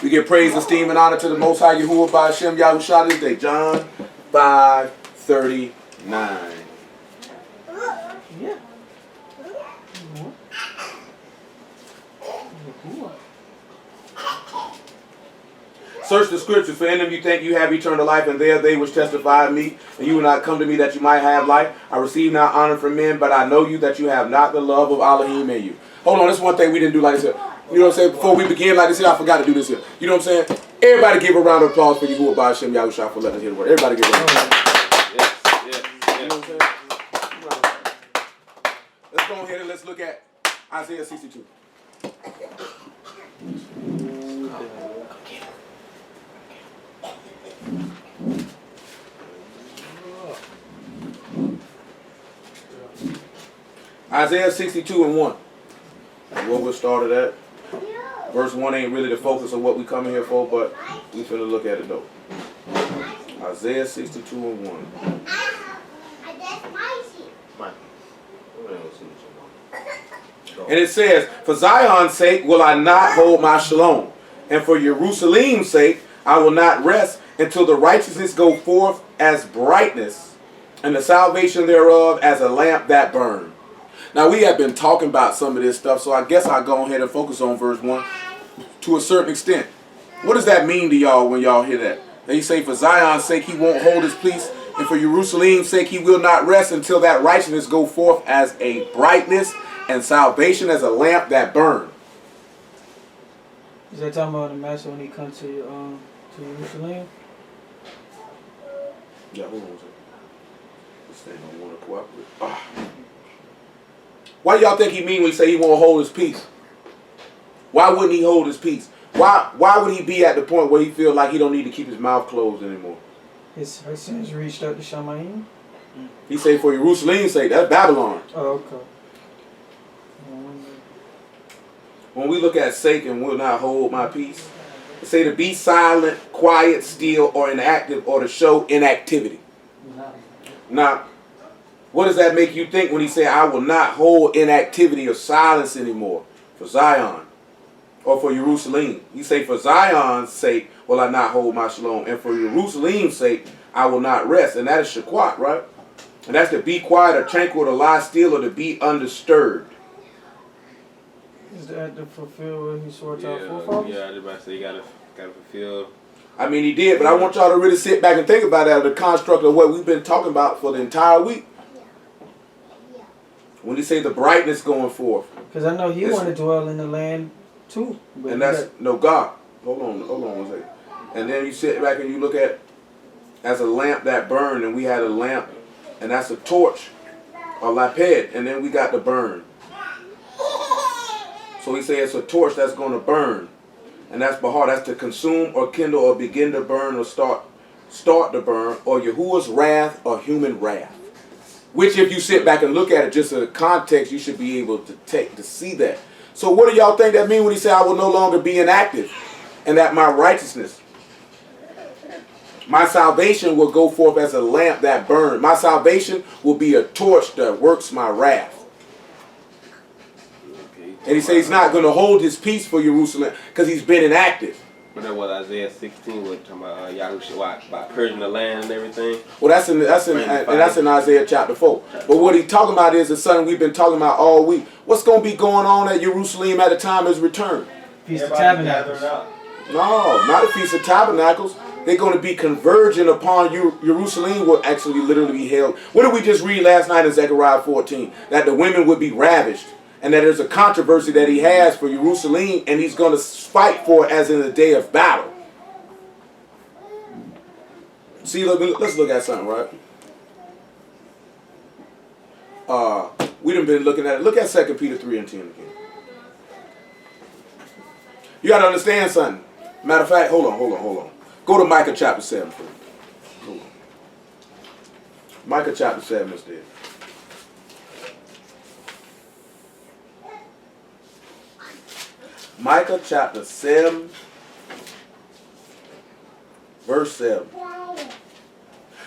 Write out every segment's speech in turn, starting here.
We give praise, esteem, and honor to the Most High Yahuwah by Hashem Yahushua this day. John 5:39. Yeah. Search the scriptures, for any of you think you have eternal life, and they are they which testify of me, and you will not come to me that you might have life. I receive not honor from men, but I know you that you have not the love of Elohim in you. Hold on, this is one thing we didn't do like this here. You know what I'm saying? Before we begin like this here, I forgot to do this here. You know what I'm saying? Everybody give a round of applause for Yahuwah by Hashem Yahushua for letting us hear the word. Everybody give a round of applause. Yes. You know what I'm saying? Let's go ahead and let's look at Isaiah 62. Isaiah 62 and 1. That's what we started at. Verse 1 ain't really the focus of what we come in here for, but we finna look at it though. Isaiah 62 and 1. And it says, for Zion's sake will I not hold my shalom, and for Jerusalem's sake I will not rest until the righteousness go forth as brightness, and the salvation thereof as a lamp that burns. Now we have been talking about some of this stuff, so I guess I'll go ahead and focus on verse 1 to a certain extent. What does that mean to y'all when y'all hear that? They say for Zion's sake he won't hold his peace, and for Jerusalem's sake he will not rest until that righteousness go forth as a brightness and salvation as a lamp that burns. Is that talking about the master when he comes to Jerusalem? Yeah, hold on a second. This thing don't want to cooperate. Why y'all think he mean when he say he won't hold his peace? Why wouldn't he hold his peace? Why would he be at the point where he feel like he don't need to keep his mouth closed anymore? Her sins reached up to Shamayim? He say for Jerusalem's sake, that's Babylon. Oh, okay. When we look at sake and will not hold my peace, it say to be silent, quiet, still, or inactive, or to show inactivity. Now, what does that make you think when he say, I will not hold inactivity or silence anymore for Zion or for Jerusalem? He say, for Zion's sake will I not hold my shalom, and for Jerusalem's sake I will not rest. And that is shaquat, right? And that's to be quiet or tranquil, to lie still, or to be undisturbed. Is that to fulfill what he swore to our forefathers? Yeah, I was about to say you gotta fulfill. I mean, he did, but I want y'all to really sit back and think about that, the construct of what we've been talking about for the entire week. When he say the brightness going forth. Because I know he wanted to dwell in the land too. And that's, no, God. Hold on one second. And then you sit back and you look at as a lamp that burned, and we had a lamp, and that's a torch, a laped, and then we got the burn. So he say it's a torch that's going to burn. And that's bahar, that's to consume or kindle or begin to burn or start to burn, or Yahuwah's wrath or human wrath. Which, if you sit back and look at it just in the context, you should be able to see that. So what do y'all think that mean when he say, I will no longer be inactive, and that my righteousness, my salvation will go forth as a lamp that burns. My salvation will be a torch that works my wrath. And he says he's not going to hold his peace for Jerusalem because he's been inactive. But that was Isaiah 16, what talking about Yahushua about purging the land and everything. Well, that's in Isaiah chapter 4. But what he's talking about is the something we've been talking about all week. What's going to be going on at Jerusalem at the time of his return? Feast of Tabernacles. No, not a Feast of Tabernacles. They're going to be converging upon Jerusalem will actually literally be held. What did we just read last night in Zechariah 14? That the women would be ravished. And that there's a controversy that he has for Jerusalem, and he's going to fight for it as in the day of battle. See, let's look at something, right? We done been looking at it. Look at 2 Peter 3 and 10 again. You got to understand something. Matter of fact, hold on. Go to Micah chapter 7 first. Hold on. Micah chapter 7 is there. Micah chapter 7, verse 7.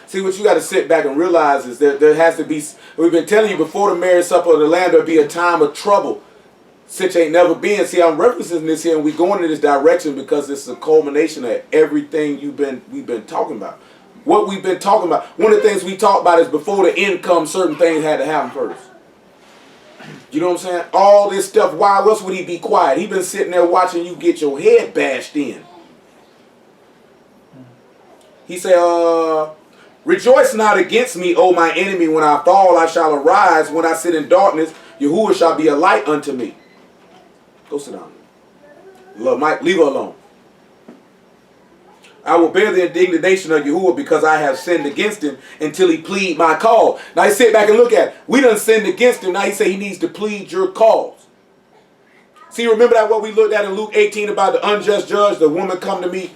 See, what you got to sit back and realize is that there has to be, we've been telling you before the marriage supper of the Lamb, there'll be a time of trouble. Such ain't never been. See, I'm referencing this here, and we going in this direction because it's a culmination of everything we've been talking about. What we've been talking about. One of the things we talked about is before the end comes, certain things had to happen first. You know what I'm saying? All this stuff. Why else would he be quiet? He been sitting there watching you get your head bashed in. He said, rejoice not against me, O my enemy. When I fall, I shall arise. When I sit in darkness, Yahuwah shall be a light unto me. Go sit down. Love Mike, leave her alone. I will bear the indignation of Yahuwah because I have sinned against him until he plead my cause. Now you sit back and look at it. We done sinned against him. Now he say he needs to plead your cause. See, remember that what we looked at in Luke 18 about the unjust judge, the woman come to me,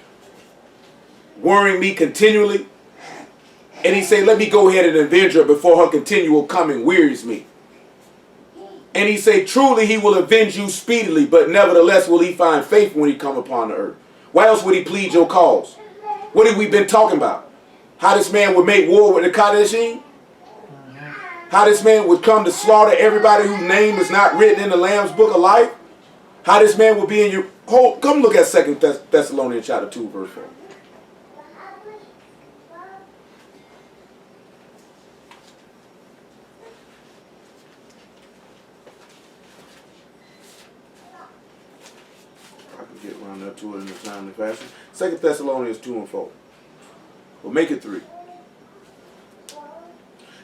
worrying me continually. And he said, let me go ahead and avenge her before her continual coming wearies me. And he said, truly he will avenge you speedily, but nevertheless will he find faith when he come upon the earth. Why else would he plead your cause? What have we been talking about? How this man would make war with the Kadeshim? How this man would come to slaughter everybody whose name is not written in the Lamb's book of life? How this man would be in your whole... Come look at 2 Thessalonians chapter 2, verse 4. Get around up to it in a timely fashion. 2 Thessalonians 2 and 4. We'll make it 3.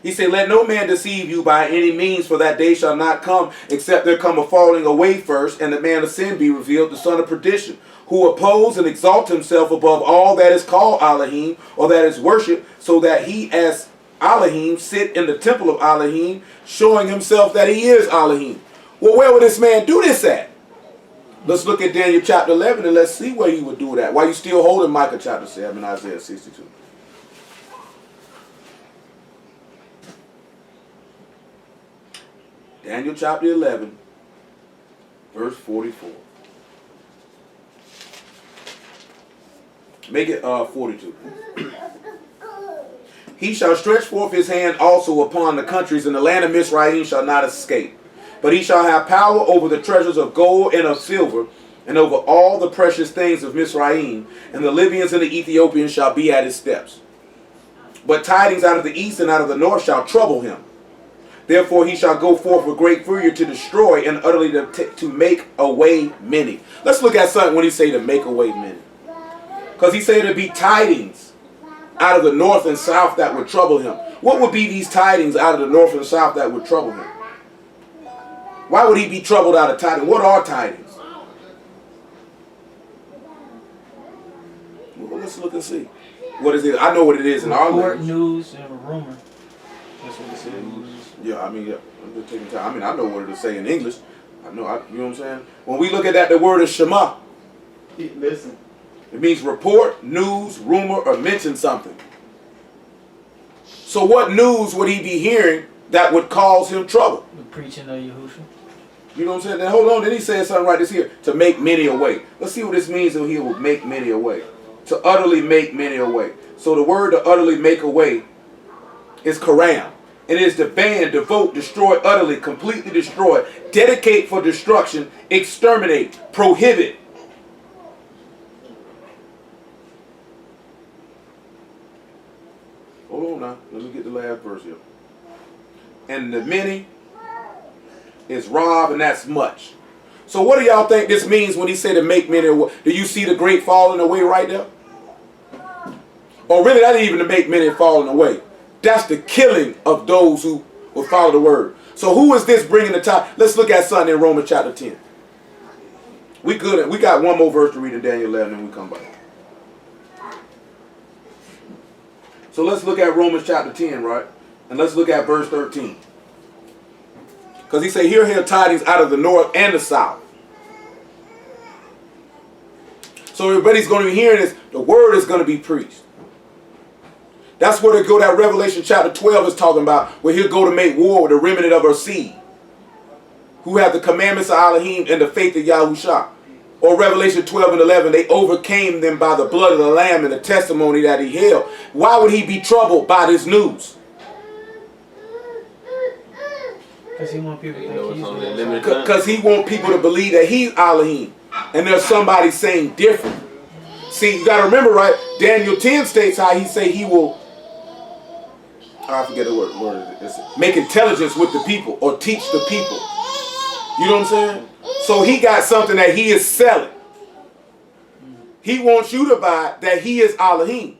He said, let no man deceive you by any means, for that day shall not come, except there come a falling away first, and the man of sin be revealed, the son of perdition, who oppose and exalt himself above all that is called Elohim, or that is worshipped, so that he as Elohim sit in the temple of Elohim, showing himself that he is Elohim. Well, where would this man do this at? Let's look at Daniel chapter 11 and let's see where he would do that. While you still holding Micah chapter 7 and Isaiah 62. Daniel chapter 11, verse 44. Make it 42. He shall stretch forth his hand also upon the countries, and the land of Mizraim shall not escape. But he shall have power over the treasures of gold and of silver, and over all the precious things of Mizraim, and the Libyans and the Ethiopians shall be at his steps. But tidings out of the east and out of the north shall trouble him. Therefore he shall go forth with great fury to destroy and utterly to make away many. Let's look at something when he say to make away many. Because he said to be tidings out of the north and south that would trouble him. What would be these tidings out of the north and south that would trouble him? Why would he be troubled out of tidings? What are tidings? Well, let's look and see. What is it? I know what it is in our language. News and rumor. That's what it says. Yeah, I mean, yeah, I'm just taking time. I mean, I know what it'll say in English. You know what I'm saying? When we look at that, the word is Shema. Listen. It means report, news, rumor, or mention something. So what news would he be hearing that would cause him trouble? The preaching of Yahushua. You know what I'm saying? Now hold on, then he said something right this here. To make many away. Let's see what this means when he will make many away. To utterly make many away. So the word to utterly make away is karam. It is to ban, devote, destroy, utterly, completely destroy, dedicate for destruction, exterminate, prohibit. Hold on now. Let me get the last verse here. And the many is rob, and that's much. So what do y'all think this means when he said to make many away? Do you see the great falling away right there? Or really, that ain't even to make many falling away. That's the killing of those who will follow the word. So who is this bringing the time? Let's look at something in Romans chapter 10. We good. We got one more verse to read in Daniel 11 and we come back. So let's look at Romans chapter 10, right? And let's look at verse 13. Because he said, hear tidings out of the north and the south. So everybody's going to be hearing this. The word is going to be preached. That's where they go, that Revelation chapter 12 is talking about, where he'll go to make war with the remnant of her seed, who have the commandments of Elohim and the faith of Yahushua. Or Revelation 12 and 11, they overcame them by the blood of the Lamb and the testimony that he held. Why would he be troubled by this news? Because he want people to You know think it's he's only a the limited Most High. time. Because he want people to believe that he's Elohim. And there's somebody saying different. See, you got to remember, right? Daniel 10 states how he say he will, I forget the word is it? Make intelligence with the people or teach the people. You know what I'm saying? So he got something that he is selling. He wants you to buy that he is Elohim.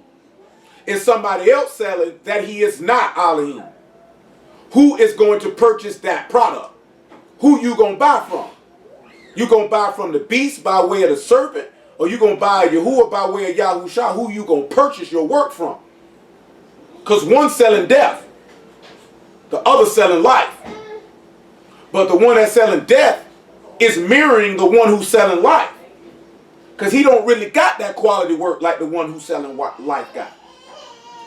Is somebody else selling that he is not Elohim? Who is going to purchase that product? Who you going to buy from? You going to buy from the beast by way of the serpent? Or you going to buy Yahuwah by way of Yahushua? Who you going to purchase your work from? Because one's selling death. The other selling life. But the one that's selling death is mirroring the one who's selling life. Because he don't really got that quality work like the one who's selling life got.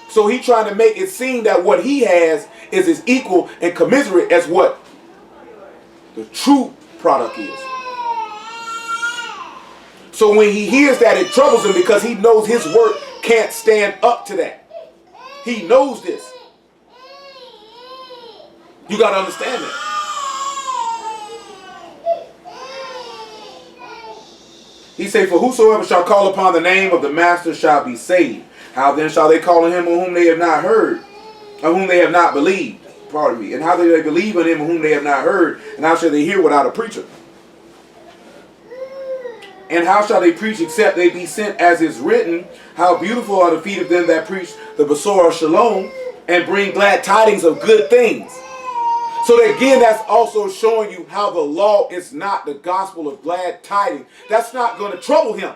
So he trying to make it seem that what he has is as equal and commensurate as what the true product is. So when he hears that, it troubles him because he knows his work can't stand up to that. He knows this. You got to understand that. He say, for whosoever shall call upon the name of the master shall be saved. How then shall they call on him on whom they have not heard, or whom they have not believed? Pardon me. And how do they believe in him on whom they have not heard? And how shall they hear without a preacher? And how shall they preach except they be sent as is written? How beautiful are the feet of them that preach the Besorah Shalom and bring glad tidings of good things. So that again, that's also showing you how the law is not the gospel of glad tidings. That's not going to trouble him.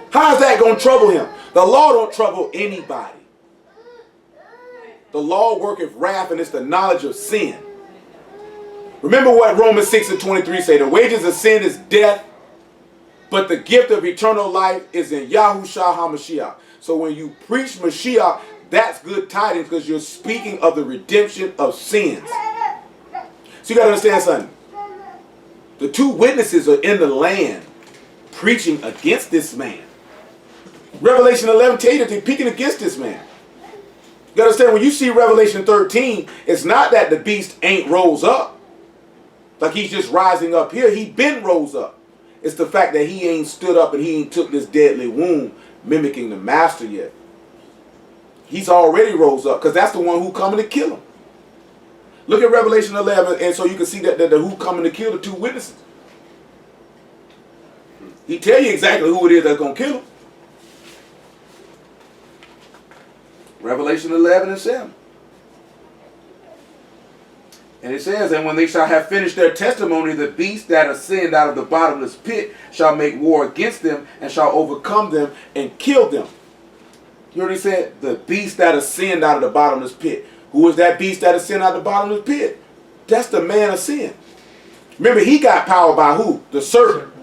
How is that going to trouble him? The law don't trouble anybody. The law worketh wrath, and it's the knowledge of sin. Remember what Romans 6:23 say. The wages of sin is death, but the gift of eternal life is in Yahushua HaMashiach. So when you preach Mashiach, that's good tidings because you're speaking of the redemption of sins. So you got to understand something. The two witnesses are in the land preaching against this man. Revelation 11 tell you that they're speaking against this man. You got to understand, when you see Revelation 13, it's not that the beast ain't rose up. Like he's just rising up here. He been rose up. It's the fact that he ain't stood up and he ain't took this deadly wound mimicking the master yet. He's already rose up because that's the one who coming to kill him. Look at Revelation 11 and so you can see that the who coming to kill the two witnesses. He tell you exactly who it is that's going to kill him. Revelation 11 and 7. And it says, and when they shall have finished their testimony, the beast that ascend out of the bottomless pit shall make war against them and shall overcome them and kill them. You already said the beast that ascend out of the bottomless pit. Who is that beast that ascend out of the bottomless pit? That's the man of sin. Remember, he got power by who? The serpent.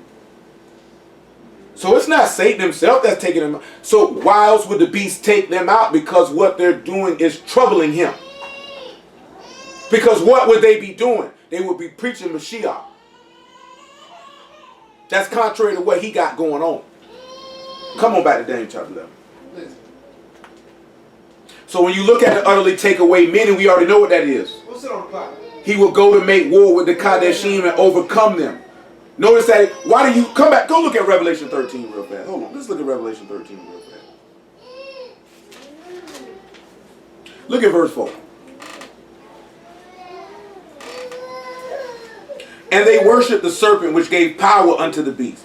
So it's not Satan himself that's taking them out. So why else would the beast take them out? Because what they're doing is troubling him. Because what would they be doing? They would be preaching Mashiach. That's contrary to what he got going on. Come on back to Daniel chapter 11. So when you look at the utterly take away many, we already know what that is. What's it on the clock? He will go to make war with the Kadeshim and overcome them. Notice that, why do you, come back, go look at Revelation 13 real fast. Hold on, let's look at Revelation 13 real fast. Look at verse 4. And they worshiped the serpent which gave power unto the beast.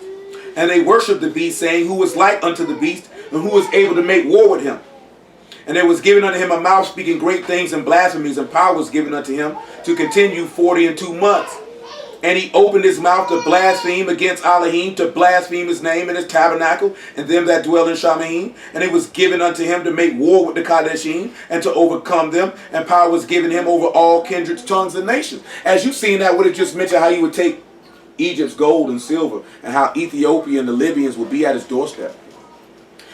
And they worshiped the beast, saying, who is like unto the beast, and who is able to make war with him. And there was given unto him a mouth speaking great things and blasphemies, and power was given unto him to continue 42 months. And he opened his mouth to blaspheme against Elohim, to blaspheme his name and his tabernacle, and them that dwell in Shamahim. And it was given unto him to make war with the Kadeshim, and to overcome them. And power was given him over all kindreds, tongues, and nations. As you've seen that, would have just mentioned how he would take Egypt's gold and silver, and how Ethiopia and the Libyans would be at his doorstep.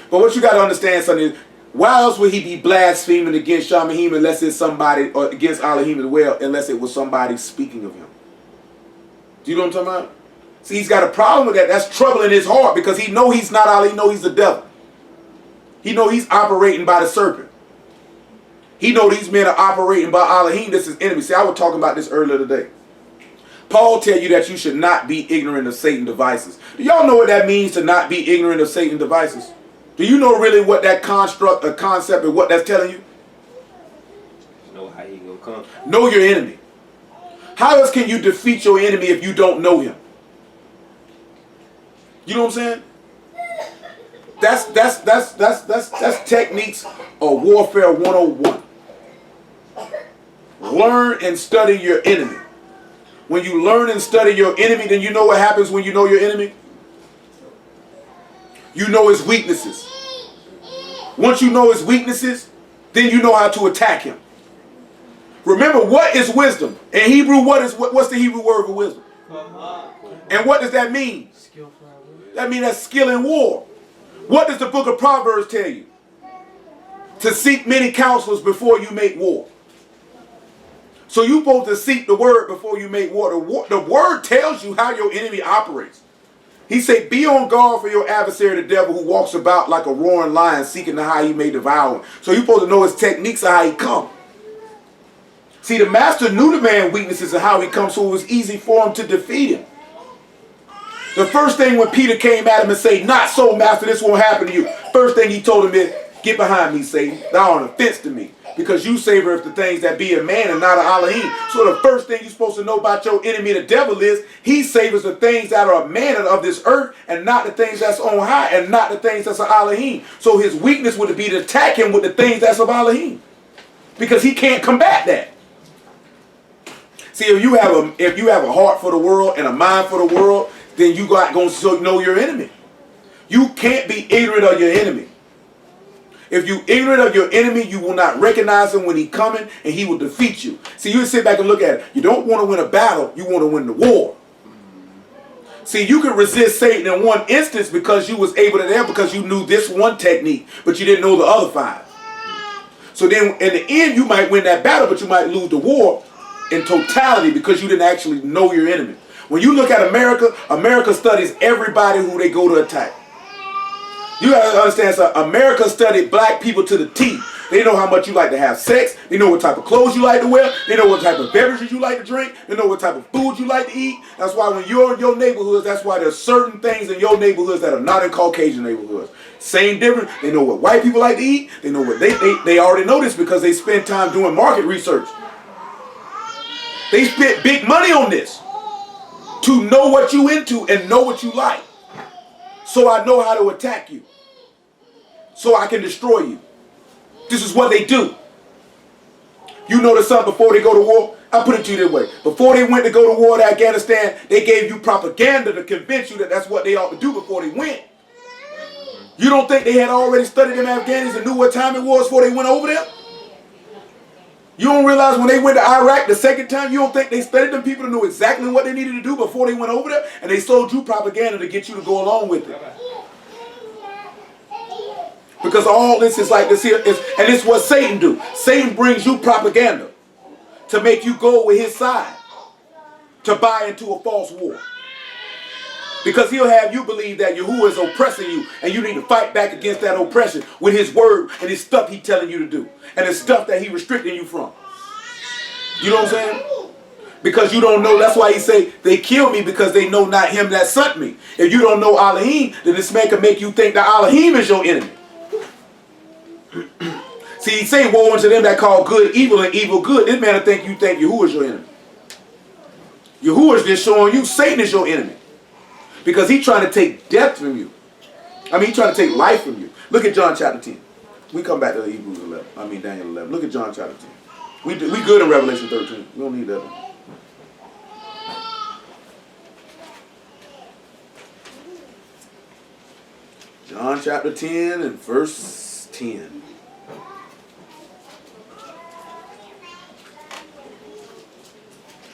But what you got to understand, son, is why else would he be blaspheming against Shamahim unless it's somebody, or against Elohim as well, unless it was somebody speaking of him? Do you know what I'm talking about? See, he's got a problem with that. That's troubling his heart because he know he's not Allah. He know he's the devil. He know he's operating by the serpent. He know these men are operating by Elohim. This is enemy. See, I was talking about this earlier today. Paul tell you that you should not be ignorant of Satan's devices. Do y'all know what that means to not be ignorant of Satan's devices? Do you know really what that construct, a concept, and what that's telling you? Know how he gonna come. Know your enemy. How else can you defeat your enemy if you don't know him? You know what I'm saying? That's techniques of warfare 101. Learn and study your enemy. When you learn and study your enemy, then you know what happens when you know your enemy? You know his weaknesses. Once you know his weaknesses, then you know how to attack him. Remember, what is wisdom? In Hebrew, what's the Hebrew word for wisdom? And what does that mean? That means that's skill in war. What does the book of Proverbs tell you? To seek many counselors before you make war. So you're supposed to seek the word before you make war. The word tells you how your enemy operates. He said, be on guard for your adversary, the devil, who walks about like a roaring lion, seeking to how he may devour him. So you're supposed to know his techniques of how he comes. See, the master knew the man's weaknesses and how he comes, so it was easy for him to defeat him. The first thing when Peter came at him and said, not so, master, this won't happen to you. First thing he told him is, get behind me, Satan. Thou art an offense to me, because you savor of the things that be a man and not an Elohim. So the first thing you're supposed to know about your enemy, the devil, is he savors the things that are a man of this earth and not the things that's on high and not the things that's of Elohim. So his weakness would be to attack him with the things that's of Elohim, because he can't combat that. See, if you have a heart for the world and a mind for the world, then you got going to know your enemy. You can't be ignorant of your enemy. If you ignorant of your enemy, you will not recognize him when he's coming, and he will defeat you. See, you sit back and look at it. You don't want to win a battle, you want to win the war. See, you can resist Satan in one instance because you was able to there because you knew this one technique, but you didn't know the other five. So then in the end, you might win that battle, but you might lose the war in totality because you didn't actually know your enemy. When you look at America, America studies everybody who they go to attack. You gotta understand, so America studied black people to the T. They know how much you like to have sex. They know what type of clothes you like to wear. They know what type of beverages you like to drink. They know what type of food you like to eat. That's why when you're in your neighborhoods, that's why there's certain things in your neighborhoods that are not in Caucasian neighborhoods. Same difference. They know what white people like to eat. They know what they already know this because they spend time doing market research. They spent big money on this to know what you into and know what you like. So I know how to attack you. So I can destroy you. This is what they do. You notice something before they go to war? I'll put it to you this way. Before they went to go to war to Afghanistan, they gave you propaganda to convince you that that's what they ought to do before they went. You don't think they had already studied them Afghans and knew what time it was before they went over there? You don't realize when they went to Iraq the second time, you don't think they studied them people to know exactly what they needed to do before they went over there? And they sold you propaganda to get you to go along with it. Because all this is like this here, and it's what Satan do. Satan brings you propaganda to make you go with his side, to buy into a false war. Because he'll have you believe that Yahuwah is oppressing you, and you need to fight back against that oppression with his word and his stuff he's telling you to do, and the stuff that he's restricting you from. You know what I'm saying? Because you don't know, that's why he say, they kill me because they know not him that sent me. If you don't know Elohim, then this man can make you think that Elohim is your enemy. See, he's saying, woe unto them that call good evil and evil good. This man will think you think Yahuwah is your enemy. Yahuwah is just showing you Satan is your enemy. Because he's trying to take death from you. I mean, he's trying to take life from you. Look at John chapter 10. We come back to Hebrews 11. I mean, Daniel 11. Look at John chapter 10. We good in Revelation 13. We don't need that one. John chapter 10 and verse 10.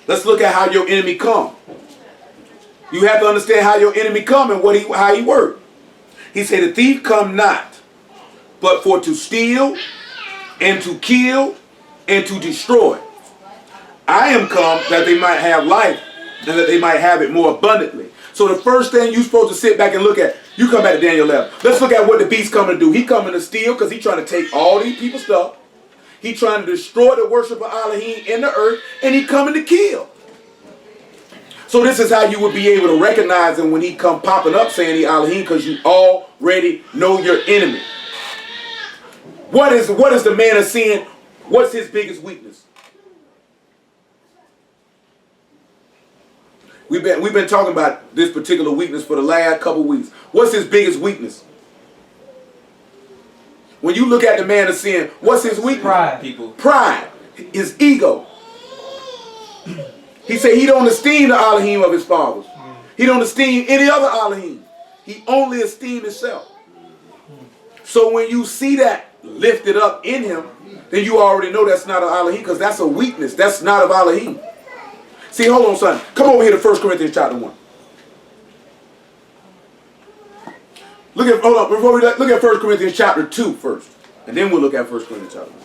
Let's look at how your enemy come. You have to understand how your enemy come and how he work. He said, the thief come not, but for to steal, and to kill, and to destroy. I am come that they might have life, and that they might have it more abundantly. So the first thing you're supposed to sit back and look at, you come back to Daniel 11. Let's look at what the beast coming to do. He coming to steal because he's trying to take all these people's stuff. He trying to destroy the worship of Elohim in the earth, and he coming to kill. So this is how you would be able to recognize him when he come popping up saying he Elohim, because you already know your enemy. What is the man of sin? What's his biggest weakness? We've been talking about this particular weakness for the last couple weeks. What's his biggest weakness? When you look at the man of sin, what's his weakness? Pride. People. Pride. His ego. He said he don't esteem the Elohim of his fathers. He don't esteem any other Elohim. He only esteems himself. So when you see that lifted up in him, then you already know that's not an Elohim, because that's a weakness. That's not of Elohim. See, hold on, son. Come over here to 1 Corinthians chapter 1. Hold on, before we look at 1 Corinthians chapter 2 first. And then we'll look at 1 Corinthians chapter 1.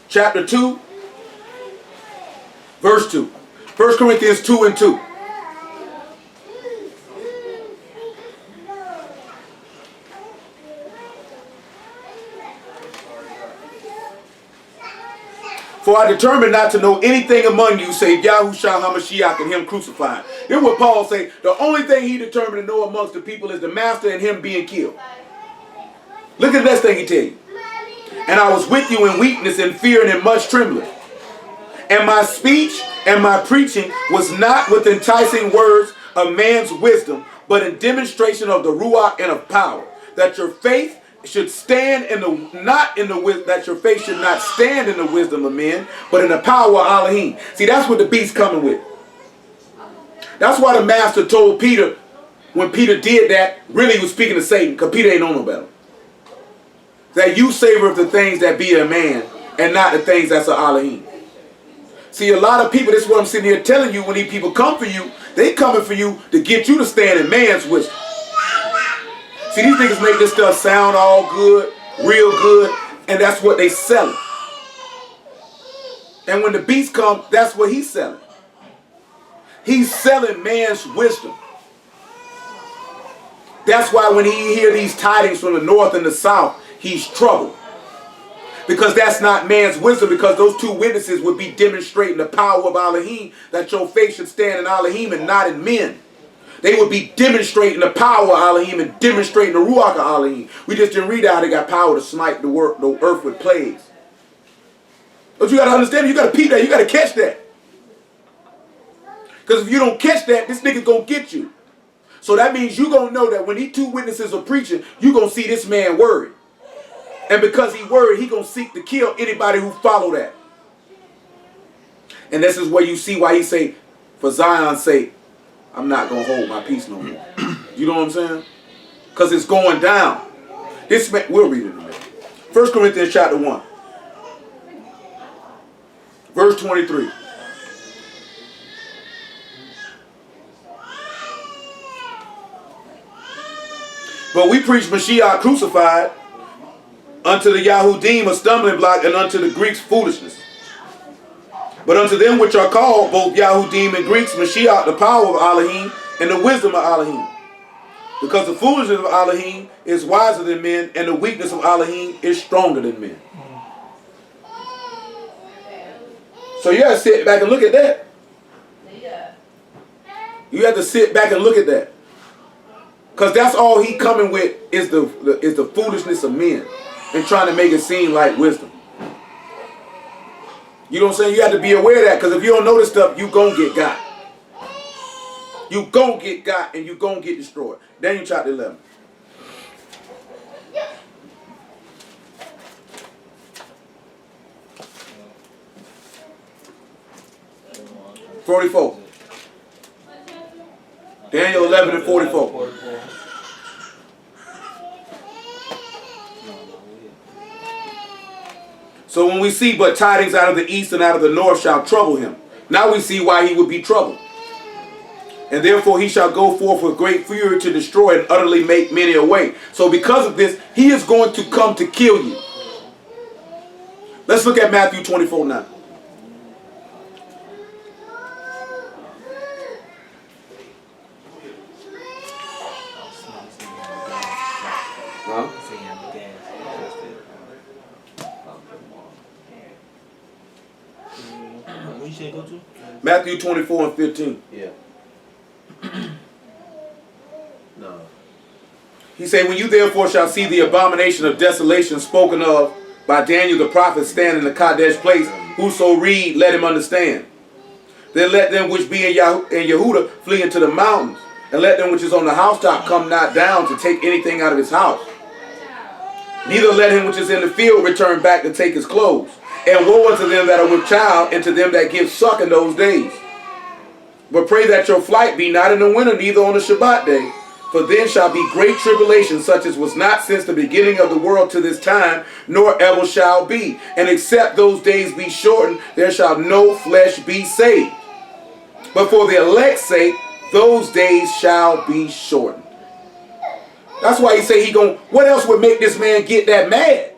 Chapter 2, verse 2. 1 Corinthians 2 and 2. For I determined not to know anything among you save Yahushua HaMashiach and him crucified. Then what Paul say, the only thing he determined to know amongst the people is the master and him being killed. Look at the next thing he tell you. And I was with you in weakness and fear and in much trembling. And my speech and my preaching was not with enticing words of man's wisdom, but in demonstration of the Ruach and of power, that your faith should stand that your faith should not stand in the wisdom of men, but in the power of Elohim. See, that's what the beast coming with. That's why the master told Peter, when Peter did that, really he was speaking to Satan, because Peter ain't know no better. That you savor of the things that be a man, and not the things that's a Elohim. See, a lot of people, this is what I'm sitting here telling you, when these people come for you, they coming for you to get you to stand in man's wisdom. See, these niggas make this stuff sound all good, real good, and that's what they selling. And when the beast comes, that's what he's selling. He's selling man's wisdom. That's why when he hear these tidings from the north and the south, he's troubled. Because that's not man's wisdom, because those two witnesses would be demonstrating the power of Elohim, that your faith should stand in Elohim and not in men. They would be demonstrating the power of Elohim and demonstrating the Ruach of Elohim. We just didn't read how they got power to smite the earth with plagues. But you got to understand, you got to peep that, you got to catch that. Because if you don't catch that, this nigga's going to get you. So that means you're going to know that when these two witnesses are preaching, you're going to see this man worried. And because he worried, he going to seek to kill anybody who follow that. And this is where you see why he say, for Zion's sake, I'm not going to hold my peace no more. You know what I'm saying? Because it's going down. This man, we'll read it in a minute. 1 Corinthians chapter 1. Verse 23. But we preach Mashiach crucified, unto the Yahudim a stumbling block, and unto the Greeks foolishness. But unto them which are called, both Yahudim and Greeks, Mashiach, the power of Elohim, and the wisdom of Elohim. Because the foolishness of Elohim is wiser than men, and the weakness of Elohim is stronger than men. So you have to sit back and look at that. You have to sit back and look at that. Because that's all he coming with is the foolishness of men, and trying to make it seem like wisdom. You know what I'm saying? You have to be aware of that, because if you don't know this stuff, you gon' get got. You gon' get got, and you gon' get destroyed. Daniel chapter 11. (44). Daniel 11 and 44. So when we see but tidings out of the east and out of the north shall trouble him. Now we see why he would be troubled. And therefore he shall go forth with great fury to destroy and utterly make many away. So because of this, he is going to come to kill you. Let's look at Matthew 24 now. Huh? go to? Matthew 24 and 15. Yeah. No. He said, when you therefore shall see the abomination of desolation spoken of by Daniel the prophet stand in the Kadesh place, whoso read, let him understand. Then let them which be in Yehuda flee into the mountains, and let them which is on the housetop come not down to take anything out of his house. Neither let him which is in the field return back to take his clothes. And woe unto them that are with child, and to them that give suck in those days. But pray that your flight be not in the winter, neither on the Shabbat day. For then shall be great tribulation, such as was not since the beginning of the world to this time, nor ever shall be. And except those days be shortened, there shall no flesh be saved. But for the elect's sake, those days shall be shortened. That's why he say he gon', what else would make this man get that mad?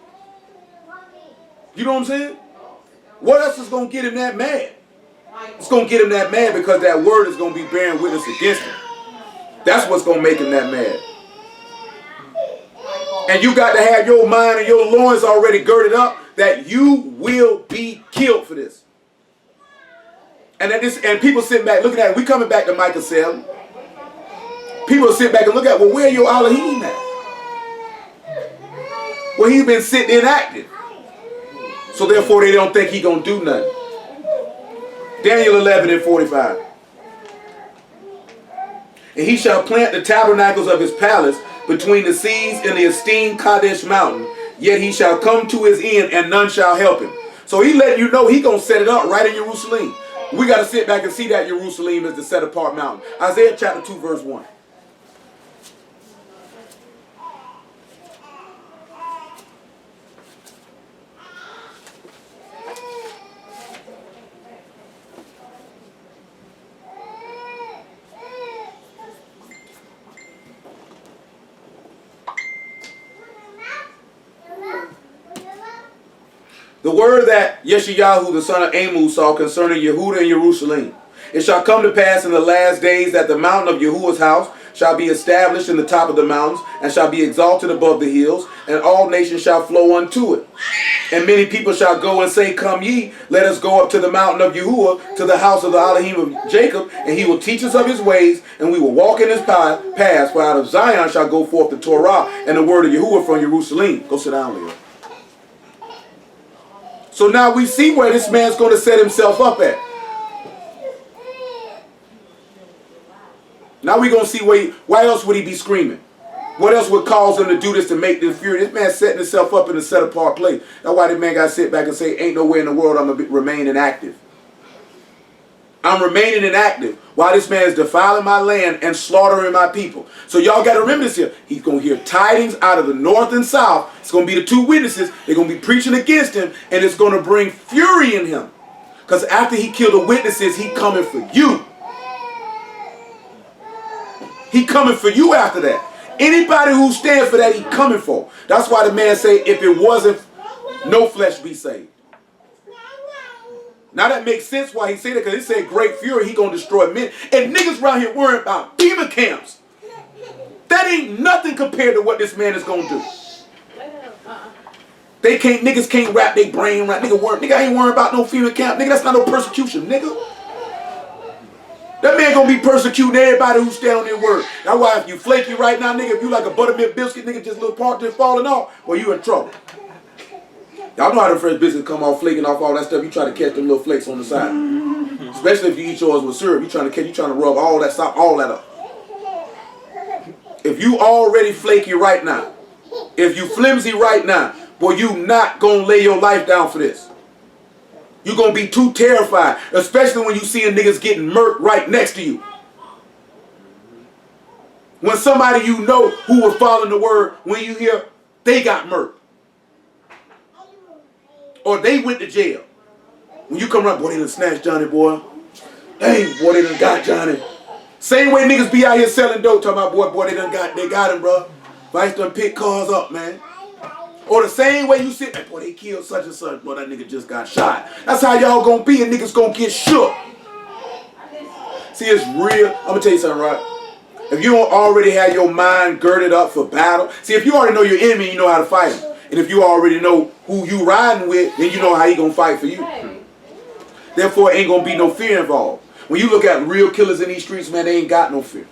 You know what I'm saying? What else is going to get him that mad? It's going to get him that mad because that word is going to be bearing witness against him. That's what's going to make him that mad. And you got to have your mind and your loins already girded up that you will be killed for this. And people sitting back looking at it. We coming back to Micah 7. People sit back and look at, well, where your Elohim at? Well, he's been sitting inactive. So therefore they don't think he gonna do nothing. Daniel 11 and 45. And he shall plant the tabernacles of his palace between the seas and the esteemed Kadesh mountain. Yet he shall come to his end and none shall help him. So he letting you know he gonna set it up right in Jerusalem. We got to sit back and see that Jerusalem is the set apart mountain. Isaiah chapter 2 verse 1. The word that Yeshayahu the son of Amos saw concerning Yehuda and Jerusalem. It shall come to pass in the last days that the mountain of Yahuwah's house shall be established in the top of the mountains, and shall be exalted above the hills, and all nations shall flow unto it. And many people shall go and say, come ye, let us go up to the mountain of Yahuwah, to the house of the Elohim of Jacob, and he will teach us of his ways, and we will walk in his paths. For out of Zion shall go forth the Torah, and the word of Yahuwah from Jerusalem. Go sit down, Leo. So now we see where this man's going to set himself up at. Now we're going to see why else would he be screaming? What else would cause him to do this to make this fury? This man's setting himself up in a set apart place. That's why this man got to sit back and say, ain't no way in the world I'm going to remain inactive. I'm remaining inactive while this man is defiling my land and slaughtering my people. So y'all got to remember this here. He's going to hear tidings out of the north and south. It's going to be the two witnesses. They're going to be preaching against him, and it's going to bring fury in him. Because after he killed the witnesses, he coming for you. He coming for you after that. Anybody who stands for that, he coming for. That's why the man say, if it wasn't, no flesh be saved. Now that makes sense why he said it, because he said great fury, he gonna destroy men. And niggas around here worrying about demon camps. That ain't nothing compared to what this man is gonna do. Niggas can't wrap their brain right. Nigga ain't worrying about no FEMA camp. Nigga, that's not no persecution, nigga. That man gonna be persecuting everybody who stand on their word. That's why if you flaky right now, nigga, if you like a buttermilk biscuit, nigga, just a little part just falling off, well, you in trouble. Y'all know how the first business come off flaking off all that stuff. You try to catch them little flakes on the side. Especially if you eat yours with syrup. You trying to rub all that stuff, all that up. If you already flaky right now, if you flimsy right now, boy, you not gonna lay your life down for this. You're going to be too terrified, especially when you see niggas getting murked right next to you. When somebody you know who was following the word, when you hear they got murked. Or they went to jail. When you come around, boy, they done snatched Johnny, boy. Dang, boy, they done got Johnny. Same way niggas be out here selling dope, talking about, boy, they got him, bro. Vice done pick cars up, man. Or the same way you sit, boy, they killed such and such, boy, that nigga just got shot. That's how y'all gonna be, and niggas gonna get shook. See, it's real. I'm gonna tell you something, right? If you don't already have your mind girded up for battle, see, if you already know your enemy, you know how to fight him. And if you already know who you riding with, then you know how he gonna fight for you. Therefore, ain't gonna be no fear involved. When you look at real killers in these streets, man, they ain't got no fear.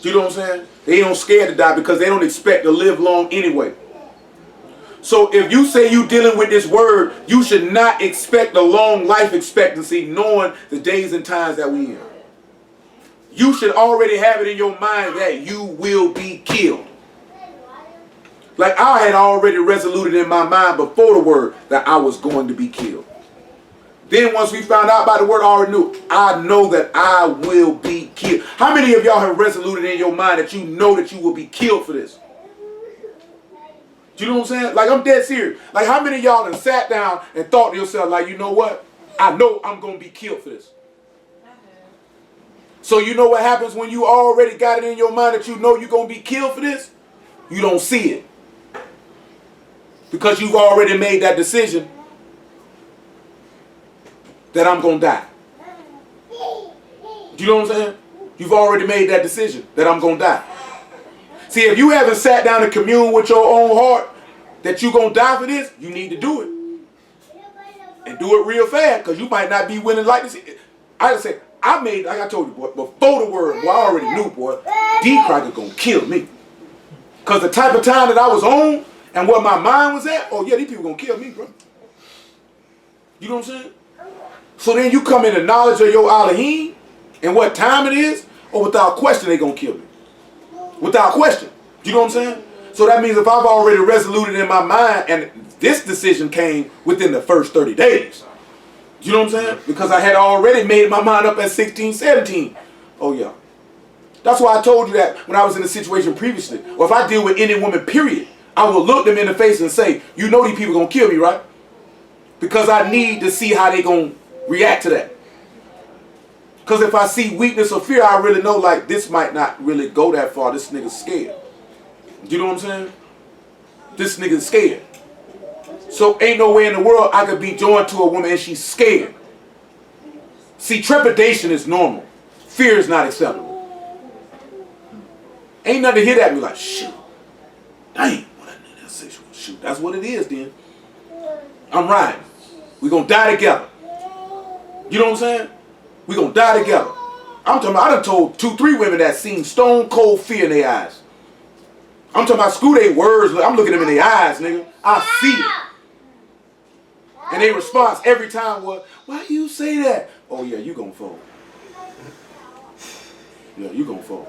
You know what I'm saying? They don't scared to die because they don't expect to live long anyway. So if you say you dealing with this word, you should not expect a long life expectancy knowing the days and times that we in. You should already have it in your mind that you will be killed. Like I had already resoluted in my mind before the word that I was going to be killed. Then once we found out about the word, I already knew. I know that I will be killed. How many of y'all have resoluted in your mind that you know that you will be killed for this? Do you know what I'm saying? Like I'm dead serious. Like how many of y'all have sat down and thought to yourself, like, you know what? I know I'm going to be killed for this. So you know what happens when you already got it in your mind that you know you're going to be killed for this? You don't see it. Because you've already made that decision that I'm going to die. Do you know what I'm saying? You've already made that decision that I'm going to die. See, if you haven't sat down and commune with your own heart that you're going to die for this, you need to do it. And do it real fast because you might not be willing like this. I just say, I made, like I told you, boy, before the word, boy, I already knew, boy, D-Cracker going to kill me. Because the type of time that I was on and where my mind was at, oh yeah, these people going to kill me, bro. You know what I'm saying? So then you come into knowledge of your Elohim and what time it is, or without question they going to kill me. Without question. You know what I'm saying? So that means if I've already resoluted in my mind and this decision came within the first 30 days. You know what I'm saying? Because I had already made my mind up at 16, 17. Oh yeah. That's why I told you that when I was in a situation previously. Or if I deal with any woman, period, I will look them in the face and say, you know these people going to kill me, right? Because I need to see how they going to react to that. Because if I see weakness or fear, I really know like this might not really go that far. This nigga's scared. You know what I'm saying? This nigga's scared. So ain't no way in the world I could be joined to a woman and she's scared. See, trepidation is normal. Fear is not acceptable. Ain't nothing to hear that and be like, shoot. Dang, what that nigga sexual. Shoot, that's what it is then. I'm riding. We're going to die together. You know what I'm saying? We're going to die together. I'm talking about, I done told 2, 3 women that seen stone cold fear in their eyes. I'm talking about screw their words. I'm looking them in their eyes, nigga. I see it. And their response every time was, why you say that? Oh yeah, you gonna fold. Yeah, you gonna fold.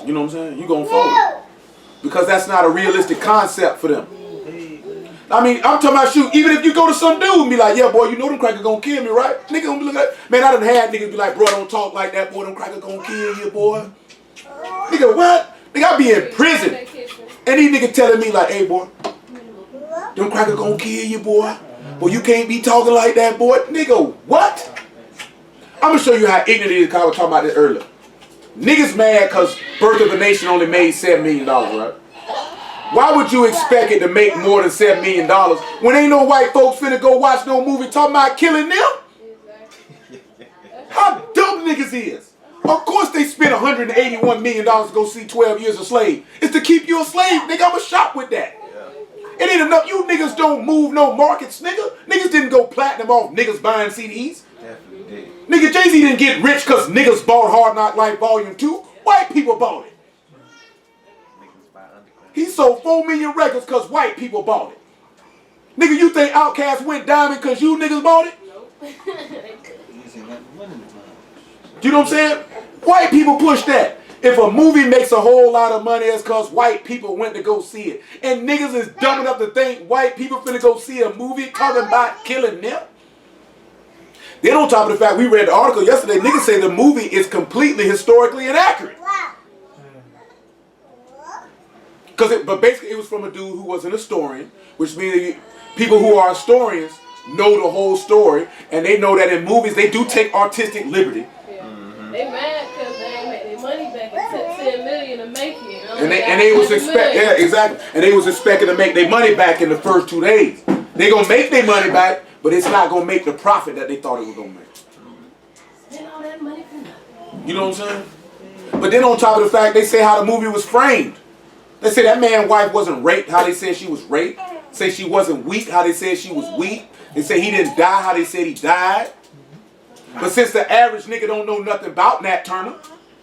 You know what I'm saying? You gonna fold. Because that's not a realistic concept for them. I mean, I'm talking about shoot, even if you go to some dude and be like, yeah, boy, you know them crackers gonna kill me, right? Nigga gonna be looking at, man, I done had niggas be like, bro, don't talk like that, boy, them crackers gonna kill you, boy. Nigga, what? Nigga, I be in prison. And these niggas telling me like, hey, boy, them crackers gonna kill you, boy. Boy, you can't be talking like that, boy. Nigga, what? I'm gonna show you how ignorant it is, because I was talking about this earlier. Niggas mad because Birth of a Nation only made $7 million, right? Why would you expect it to make more than $7 million when ain't no white folks finna go watch no movie talking about killing them? How dumb niggas is. Of course they spent $181 million to go see 12 Years a Slave. It's to keep you a slave, nigga. I'm a shop with that. It ain't enough. You niggas don't move no markets, nigga. Niggas didn't go platinum off niggas buying CDs. Definitely did. Nigga, Jay-Z didn't get rich because niggas bought Hard Knock Life Volume 2. White people bought it. He sold 4 million records because white people bought it. Nigga, you think Outkast went diamond because you niggas bought it? You know what I'm saying? White people push that. If a movie makes a whole lot of money, it's because white people went to go see it. And niggas is dumb enough to think white people finna go see a movie talking about killing them. Then on top of the fact, we read the article yesterday, niggas say the movie is completely historically inaccurate. But basically it was from a dude who was an historian, which means people who are historians know the whole story, and they know that in movies they do take artistic liberty. They mad because they ain't make their money back. It took $10 million to make it. And they was expecting, yeah, exactly. And they was expecting to make their money back in the first 2 days. They gonna make their money back, but it's not gonna make the profit that they thought it was gonna make. Spend all that money for nothing. You know what I'm saying? But then on top of the fact, they say how the movie was framed. They say that man's wife wasn't raped, how they said she was raped. say she wasn't weak, how they said she was weak. They say he didn't die, how they said he died. But since the average nigga don't know nothing about Nat Turner,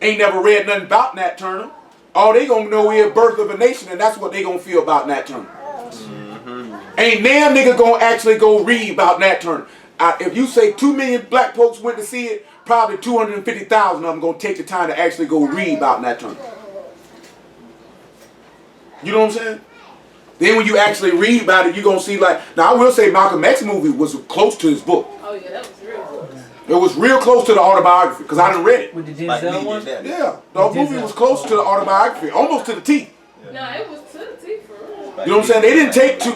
ain't never read nothing about Nat Turner, all they gonna know is Birth of a Nation, and that's what they gonna feel about Nat Turner. Ain't damn nigga gonna actually go read about Nat Turner. If you say 2 million black folks went to see it, probably 250,000 of them gonna take the time to actually go read about Nat Turner. You know what I'm saying? Then when you actually read about it, you gonna see like, now I will say Malcolm X movie was close to his book. Oh yeah, that was real close. It was real close to the autobiography, because I didn't read it. With the Denzel one? Yeah, the movie was close to the autobiography, almost to the T. Nah, it was to the T for real. You know what I'm saying?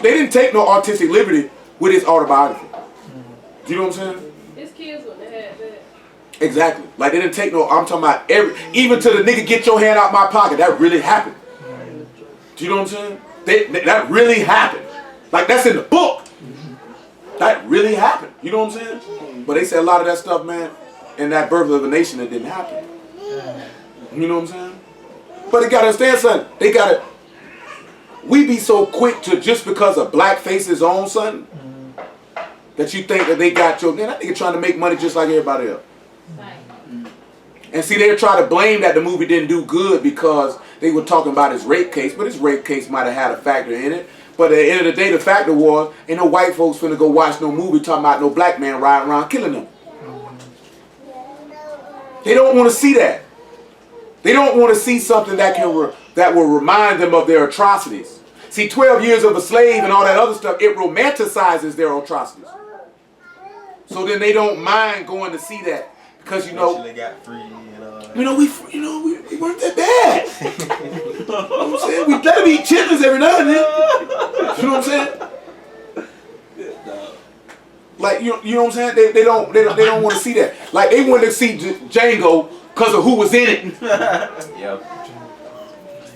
They didn't take no artistic liberty with his autobiography. You know what I'm saying? His kids wouldn't have had that. Exactly. Like they didn't take no. I'm talking about even to the nigga get your hand out my pocket. That really happened. Do you know what I'm saying? That really happened. Like that's in the book. That really happened. You know what I'm saying? But they said a lot of that stuff, man, in that Birth of a Nation, it didn't happen. You know what I'm saying? But they gotta understand something. We be so quick to just because a black face is on something that you think that they got your, man, that nigga trying to make money just like everybody else. And see, they're trying to blame that the movie didn't do good because they were talking about his rape case, but his rape case might have had a factor in it. But at the end of the day, the factor was, ain't no white folks finna go watch no movie talking about no black man riding around killing them. They don't want to see that. They don't want to see something that will remind them of their atrocities. See, 12 years of a slave and all that other stuff, it romanticizes their atrocities. So then they don't mind going to see that because They got free and all that. we weren't that bad. You know what I'm saying? We let them eat chitlins every now and then. You know what I'm saying? Like you know what I'm saying? They don't want to see that. Like they wanted to see Django because of who was in it. Yep.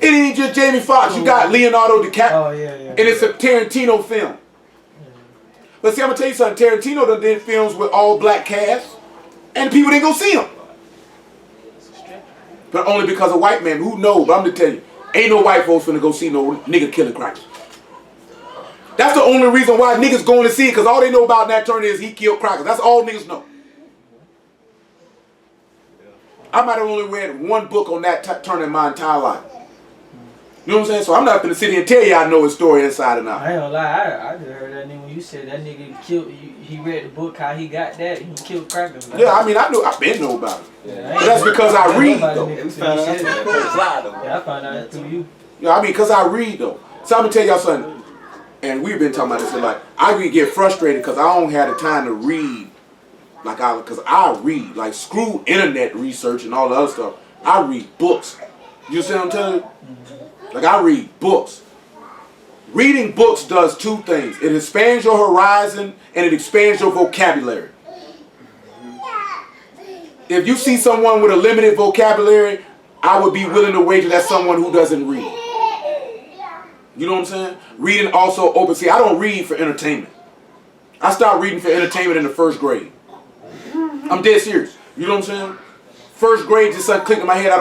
It ain't just Jamie Foxx. You got Leonardo DiCaprio. Oh, yeah. And it's a Tarantino film. But see, I'm gonna tell you something. Tarantino done did films with all black cast, and people didn't go see them. But only because of white men. Who knows? But I'm gonna tell you, ain't no white folks finna go see no nigga killing crackers. That's the only reason why niggas going to see it, because all they know about Nat Turner is he killed crackers. That's all niggas know. I might have only read one book on Nat Turner in my entire life. You know what I'm saying? So I'm not gonna sit here and tell you I know his story inside and out. I ain't gonna lie, I just heard that nigga when you said that nigga killed, he read the book, how he got that, he killed crackers. Like, Yeah, I mean, I've been know about it. yeah, But that's because I read, though. We found out the first slide, though. Yeah, I found out through you. Yeah, I mean, because I read, though. So I'm gonna tell y'all something, and we've been talking about this, like, I really get frustrated because I don't have the time to read, because I read, like, screw internet research and all the other stuff. I read books. You see what I'm telling you? Like, I read books. Reading books does two things. It expands your horizon and it expands your vocabulary. If you see someone with a limited vocabulary, I would be willing to wager that's someone who doesn't read. You know what I'm saying? Reading also opens. See, I don't read for entertainment. I started reading for entertainment in the first grade. I'm dead serious. You know what I'm saying? First grade, just something clicked in my head.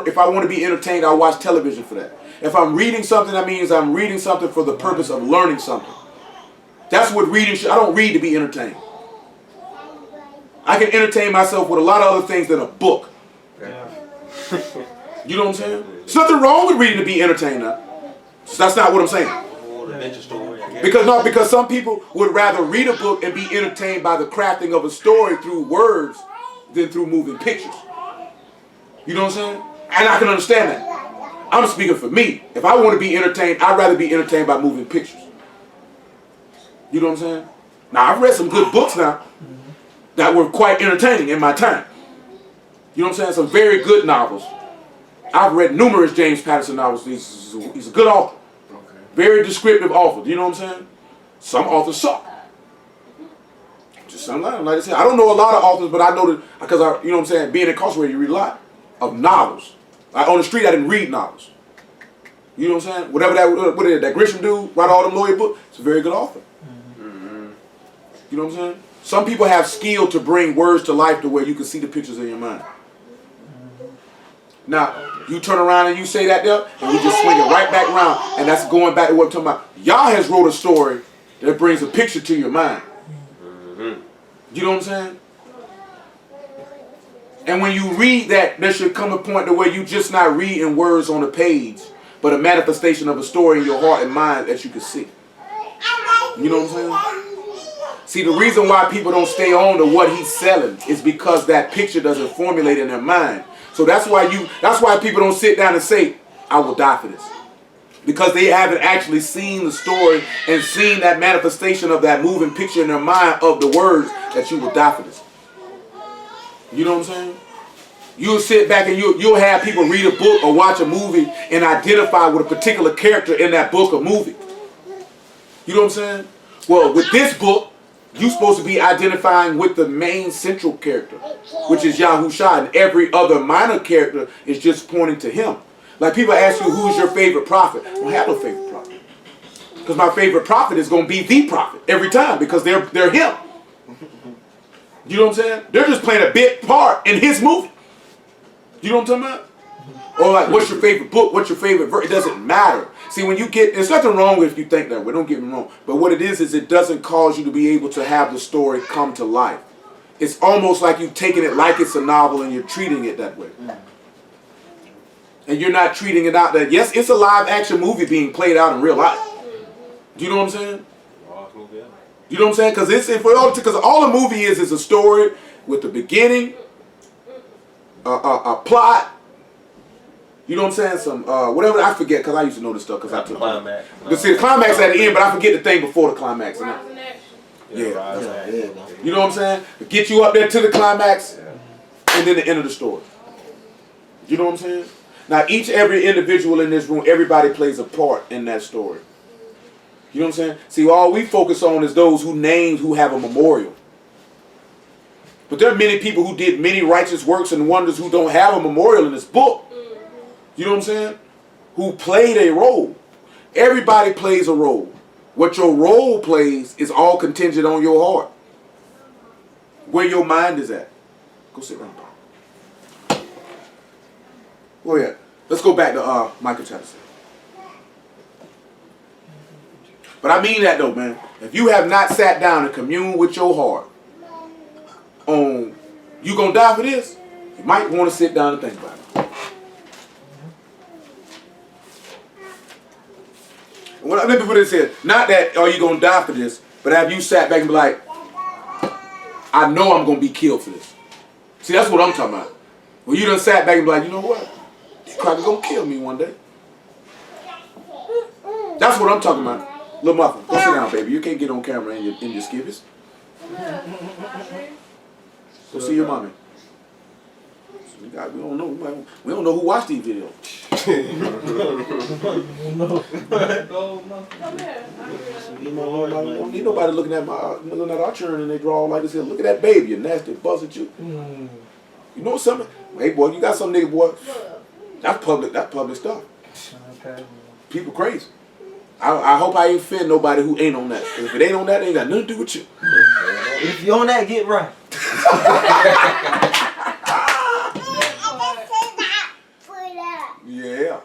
If I want to be entertained, I watch television for that. If I'm reading something, that means I'm reading something for the purpose of learning something. That's what reading should. I don't read to be entertained. I can entertain myself with a lot of other things than a book. Yeah. You know what I'm saying? There's nothing wrong with reading to be entertained now. So that's not what I'm saying. Or adventure story, I guess. Because some people would rather read a book and be entertained by the crafting of a story through words than through moving pictures. You know what I'm saying? And I can understand that. I'm speaking for me. If I want to be entertained, I'd rather be entertained by moving pictures. You know what I'm saying? Now, I've read some good books now that were quite entertaining in my time. You know what I'm saying? Some very good novels. I've read numerous James Patterson novels. He's a good author. Very descriptive author. You know what I'm saying? Some authors suck. Just something like I said. I don't know a lot of authors, but I know that because you know what I'm saying? Being incarcerated, you read a lot of novels. Like on the street, I didn't read novels. You know what I'm saying? Whatever that Grisham dude write all them lawyer books. It's a very good author. You know what I'm saying? Some people have skill to bring words to life to where you can see the pictures in your mind. Now, you turn around and you say that there, and we just swing it right back around, and that's going back to what I'm talking about. Yah has wrote a story that brings a picture to your mind. You know what I'm saying? And when you read that, there should come a point to where you just not reading words on a page, but a manifestation of a story in your heart and mind that you can see. You know what I'm saying? See, the reason why people don't stay on to what he's selling is because that picture doesn't formulate in their mind. So that's why people don't sit down and say, I will die for this. Because they haven't actually seen the story and seen that manifestation of that moving picture in their mind of the words that you will die for this. You know what I'm saying? You'll sit back and you'll have people read a book or watch a movie and identify with a particular character in that book or movie. You know what I'm saying? Well, with this book, you're supposed to be identifying with the main central character, which is Yahushua, and every other minor character is just pointing to him. Like people ask you, who's your favorite prophet? I don't have no favorite prophet. Because my favorite prophet is going to be the prophet every time because they're him. You know what I'm saying? They're just playing a big part in his movie. You know what I'm talking about? Or like, what's your favorite book? What's your favorite verse? It doesn't matter. See, when you get, there's nothing wrong with if you think that way. Don't get me wrong. But what it is it doesn't cause you to be able to have the story come to life. It's almost like you're taking it like it's a novel and you're treating it that way. And you're not treating it out that, yes, it's a live action movie being played out in real life. Do you know what I'm saying? You know what I'm saying? Because all the movie is a story with the beginning, a plot. You know what I'm saying? Some whatever, I forget because I used to know this stuff because I took climax. But see, the climax at the end, but I forget the thing before the climax. Rise in action. Yeah. You know what I'm saying? Get you up there to the climax, and then the end of the story. You know what I'm saying? Now, every individual in this room, everybody plays a part in that story. You know what I'm saying? See, all we focus on is those who have a memorial. But there are many people who did many righteous works and wonders who don't have a memorial in this book. You know what I'm saying? Who played a role. Everybody plays a role. What your role plays is all contingent on your heart. Where your mind is at. Go sit down, Bob. Oh yeah. Let's go back to Micah chapter 7. But I mean that though, man. If you have not sat down and communed with your heart on you gonna die for this, you might want to sit down and think about it. Let me put this here. Not that are you gonna die for this, but have you sat back and be like, I know I'm gonna be killed for this. See, that's what I'm talking about. When you done sat back and be like, you know what? These crackers gonna kill me one day. That's what I'm talking about. Little muffin, go sit down, baby. You can't get on camera in your skivvies. Go see your mommy. We don't know. We don't know who watched these videos. Don't need nobody looking at our children and they draw like this here. Look at that baby, you nasty buzz at you. You know something? Hey boy, you got some nigga boy. That's public stuff. People crazy. I hope I ain't offend nobody who ain't on that. If it ain't on that, it ain't got nothing to do with you. If you on that, get right. Yeah.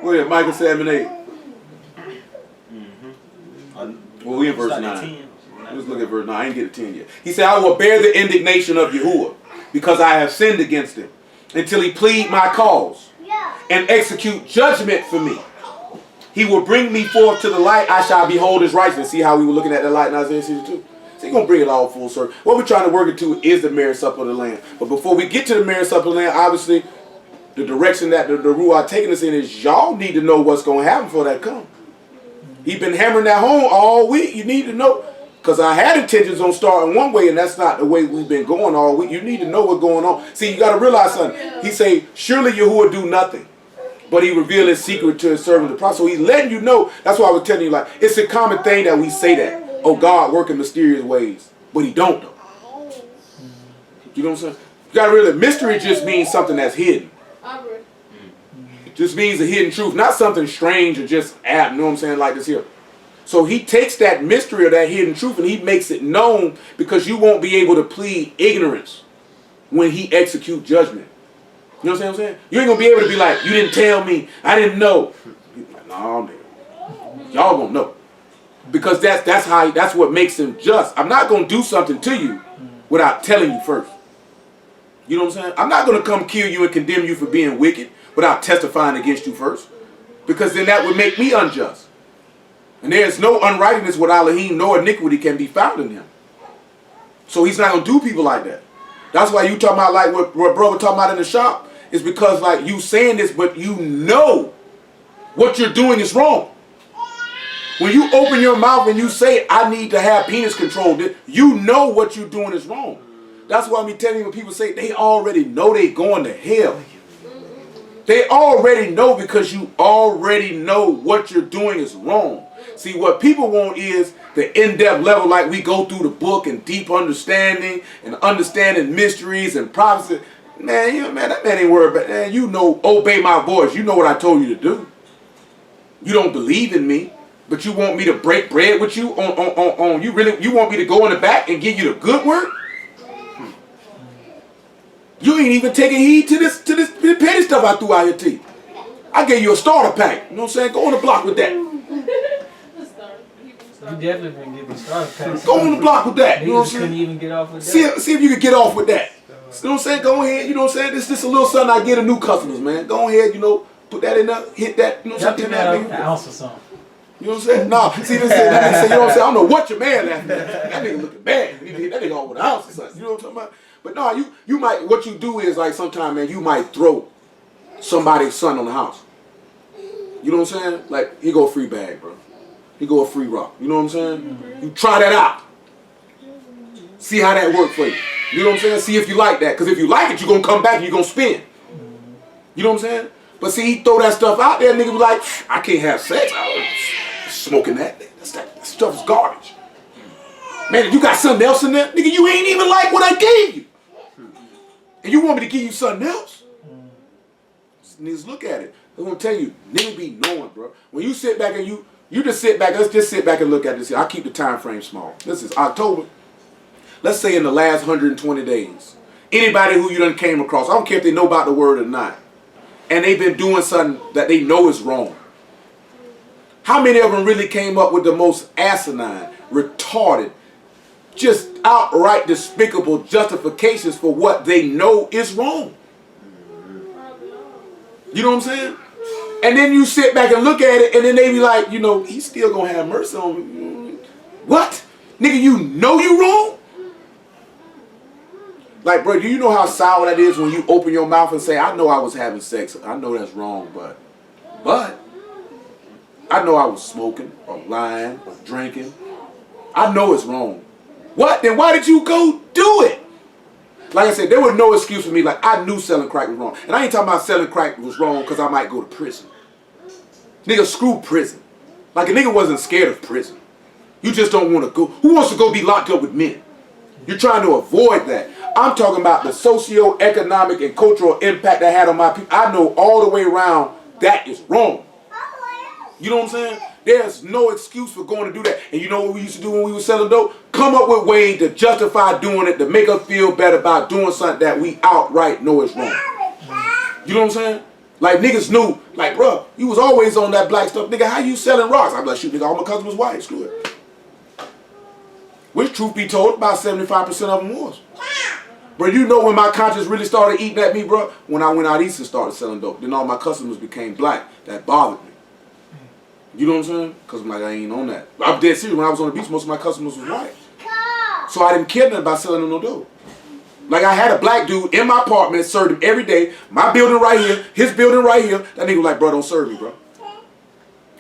What is Micah 7:8? Well, we in verse 9. Let's look at verse 9. I ain't get to 10 yet. He said, I will bear the indignation of Yahuwah because I have sinned against him until he plead my cause and execute judgment for me. He will bring me forth to the light. I shall behold his righteousness. See how we were looking at that light in Isaiah 62? So he's going to bring it all full circle. What we're trying to work into is the marriage supper of the Lamb. But before we get to the marriage supper of the Lamb, obviously, the direction that the Ruach taking us in is y'all need to know what's going to happen before that comes. He's been hammering that home all week. You need to know. Because I had intentions on starting one way, and that's not the way we've been going all week. You need to know what's going on. See, you got to realize something. He say, surely Yahuwah do nothing, but he revealed his secret to his servant the prophet. So he's letting you know. That's why I was telling you, like, it's a common thing that we say that. Oh, God work in mysterious ways. But he don't, though. You know what I'm saying? You got to realize, mystery just means something that's hidden. It just means a hidden truth, not something strange or just you know what I'm saying, like this here. So he takes that mystery or that hidden truth and he makes it known because you won't be able to plead ignorance when he executes judgment You know what I'm saying? You ain't gonna be able to be like, you didn't tell me, I didn't know. Like, no, nigga. Y'all gonna know. Because that's what makes him just. I'm not gonna do something to you without telling you first. You know what I'm saying? I'm not gonna come kill you and condemn you for being wicked without testifying against you first. Because then that would make me unjust. And there's no unrighteousness with Elohim, no iniquity can be found in him. So he's not gonna do people like that. That's why you talking about like what brother talking about in the shop. Is because like you saying this, but you know what you're doing is wrong. When you open your mouth and you say, I need to have penis control, you know what you're doing is wrong. That's why I'm telling you when people say they already know they going to hell. They already know because you already know what you're doing is wrong. See, what people want is the in-depth level, like we go through the book and deep understanding and understanding mysteries and prophecy. Man, that man ain't worried about that. You know, obey my voice. You know what I told you to do. You don't believe in me, but you want me to break bread with you on you want me to go in the back and give you the good word? You ain't even taking heed to this petty stuff I threw out your teeth. I gave you a starter pack. You know what I'm saying? Go on the block with that. You definitely been giving starter packs. Go on the block with that. You know what I'm saying? Couldn't even get off with that. See if you can get off with that. You know what I'm saying? Go ahead. You know what I'm saying? This is a little something I get to new customers, man. Go ahead. You know, put that in there. Hit that. You know what I'm saying? An ounce or something. You know what I'm saying? Nah. See this? That nigga say, you know what I'm saying? I don't know what your man laughing at. That nigga looking bad. That nigga on with an ounce or something. You know what I'm talking about? But no, you might. What you do is like sometimes, man, you might throw somebody's son on the house. You know what I'm saying? Like he go a free bag, bro. He go a free rock. You know what I'm saying? You try that out. See how that works for you. You know what I'm saying? See if you like that. Because if you like it, you're going to come back and you're going to spin. You know what I'm saying? But see, he throw that stuff out there, nigga be like, I can't have sex. I was smoking that. That stuff is garbage. Man, if you got something else in there, nigga, you ain't even like what I gave you. And you want me to give you something else? Niggas look at it. I'm going to tell you, niggas be knowing, bro. When you sit back and you just sit back, let's just sit back and look at this here. I keep the time frame small. This is October. Let's say in the last 120 days, anybody who you done came across, I don't care if they know about the word or not, and they've been doing something that they know is wrong. How many of them really came up with the most asinine, retarded, just outright despicable justifications for what they know is wrong? You know what I'm saying? And then you sit back and look at it, and then they be like, you know, he's still gonna have mercy on me. What? Nigga, you know you wrong? Like, bro, do you know how sour that is when you open your mouth and say, I know I was having sex. I know that's wrong, but I know I was smoking or lying or drinking. I know it's wrong. What? Then why did you go do it? Like I said, there was no excuse for me. Like, I knew selling crack was wrong. And I ain't talking about selling crack was wrong because I might go to prison. Nigga, screw prison. Like, a nigga wasn't scared of prison. You just don't want to go. Who wants to go be locked up with men? You're trying to avoid that. I'm talking about the socio-economic and cultural impact that had on my people. I know all the way around that is wrong. You know what I'm saying? There's no excuse for going to do that. And you know what we used to do when we were selling dope? Come up with ways to justify doing it, to make us feel better about doing something that we outright know is wrong. You know what I'm saying? Like niggas knew, like, bro, you was always on that black stuff. Nigga, how you selling rocks? I'm like, shoot, nigga, all my customers white. Screw it. Which, truth be told, about 75% of them was. Bro, you know when my conscience really started eating at me, bro? When I went out east and started selling dope. Then all my customers became black. That bothered me. You know what I'm saying? Because I'm like, I ain't on that. I'm dead serious. When I was on the beach, most of my customers was white. So I didn't care nothing about selling them no dope. Like, I had a black dude in my apartment, served him every day. My building right here, his building right here. That nigga was like, bro, don't serve me, bro.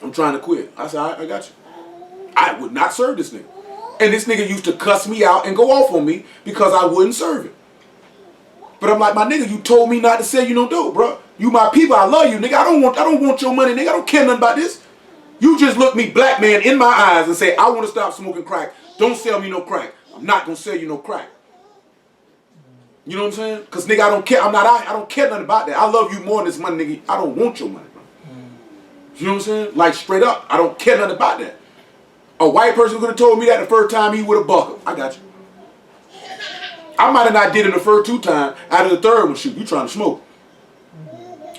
I'm trying to quit. I said, I got you. I would not serve this nigga. And this nigga used to cuss me out and go off on me because I wouldn't serve him. But I'm like, my nigga, you told me not to sell you no dope, bro. You my people, I love you, nigga. I don't want your money, nigga. I don't care nothing about this. You just look me, black man, in my eyes and say, I want to stop smoking crack. Don't sell me no crack. I'm not going to sell you no crack. You know what I'm saying? Because, nigga, I don't care. I don't care nothing about that. I love you more than this money, nigga. I don't want your money, bro. You know what I'm saying? Like, straight up, I don't care nothing about that. A white person could have told me that the first time he would have buckled. I got you. I might have not did it the first 2 times. Out of the third one, shoot, you trying to smoke.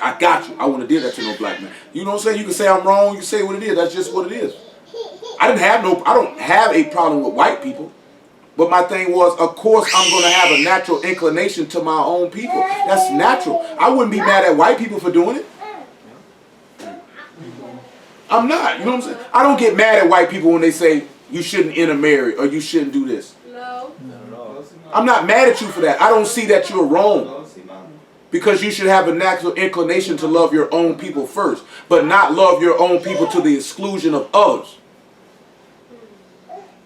I got you. I wouldn't have did that to no black man. You know what I'm saying? You can say I'm wrong. You can say what it is. That's just what it is. I don't have a problem with white people. But my thing was, of course, I'm going to have a natural inclination to my own people. That's natural. I wouldn't be mad at white people for doing it. I'm not. You know what I'm saying? I don't get mad at white people when they say you shouldn't intermarry or you shouldn't do this. No. I'm not mad at you for that. I don't see that you're wrong. Because you should have a natural inclination to love your own people first, but not love your own people to the exclusion of others.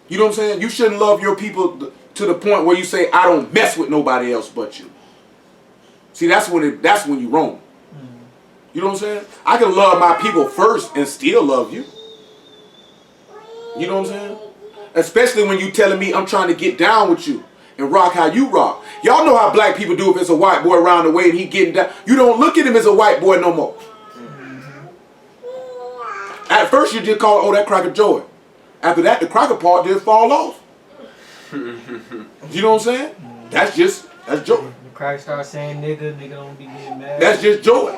You know what I'm saying? You shouldn't love your people to the point where you say, I don't mess with nobody else but you. See, that's when you're wrong. You know what I'm saying? I can love my people first and still love you. You know what I'm saying? Especially when you telling me I'm trying to get down with you and rock how you rock. Y'all know how black people do if it's a white boy around the way and he getting down. You don't look at him as a white boy no more. At first you just call, oh, that cracker joy. After that, the cracker part did fall off. You know what I'm saying? That's joy. When Christ starts saying nigga don't be getting mad. That's just joy.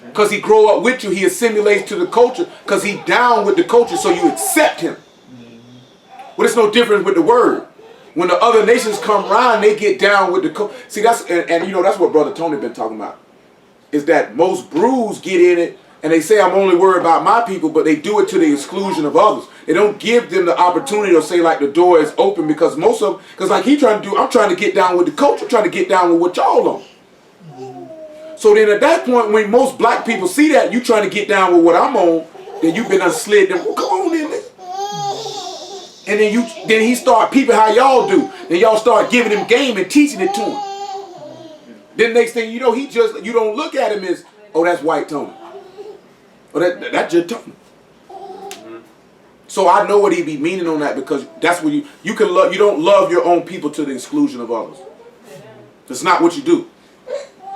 Because he grow up with you, he assimilates to the culture because he down with the culture, so you accept him. But it's no difference with the word. When the other nations come around, they get down with the culture. See, and you know, that's what Brother Tony been talking about. Is that most brews get in it and they say I'm only worried about my people, but they do it to the exclusion of others. They don't give them the opportunity to say like the door is open because most of them, because like he trying to do, I'm trying to get down with the culture, trying to get down with what y'all on. So then at that point, when most black people see that, you trying to get down with what I'm on, then you've been unslid them. Well, come on in there. And then he start peeping how y'all do. Then y'all start giving him game and teaching it to him. Then next thing you know, you don't look at him as, oh, that's white Tony. Or that's just Tony. So I know what he be meaning on that because that's what you don't love your own people to the exclusion of others. That's not what you do.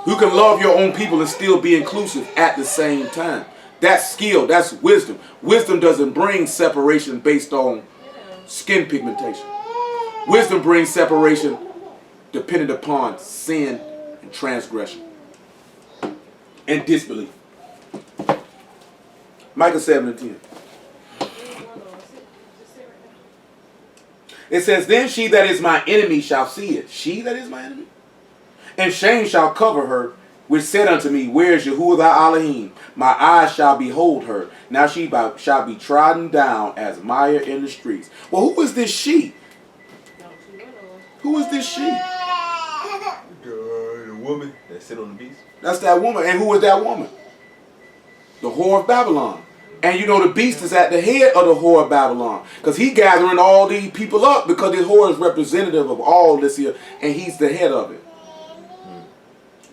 You can love your own people and still be inclusive at the same time. That's skill. That's wisdom. Wisdom doesn't bring separation based on skin pigmentation. Wisdom brings separation dependent upon sin and transgression and disbelief. Micah 7:10. It says, then she that is my enemy shall see it. She that is my enemy? And shame shall cover her, which said unto me, where is Yahuwah thy Elohim? My eyes shall behold her. Now she shall be trodden down as mire in the streets. Well, who is this she? Who is this she? The woman that sit on the beast. That's that woman. And who is that woman? The whore of Babylon. And you know the beast is at the head of the whore of Babylon. Because he gathering all these people up because this whore is representative of all this here. And he's the head of it.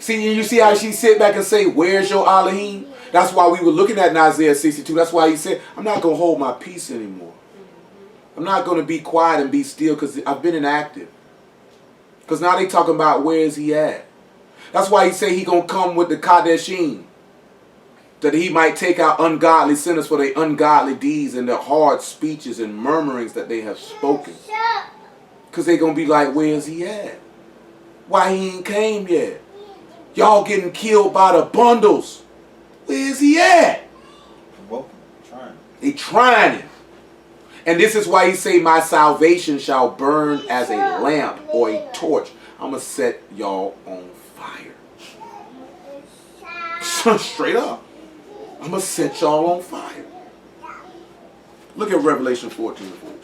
See, you see how she sit back and say, where's your Elohim? That's why we were looking at in Isaiah 62. That's why he said, I'm not going to hold my peace anymore. I'm not going to be quiet and be still because I've been inactive. Because now they talking about where is he at. That's why he said he going to come with the Kadeshim. That he might take out ungodly sinners for their ungodly deeds and their hard speeches and murmurings that they have spoken. Because they going to be like, where is he at? Why he ain't came yet? Y'all getting killed by the bundles. Where is he at? They trying him. And this is why he say, my salvation shall burn as a lamp or a torch. I'm going to set y'all on fire. Straight up. I'm going to set y'all on fire. Look at Revelation 14 and 14.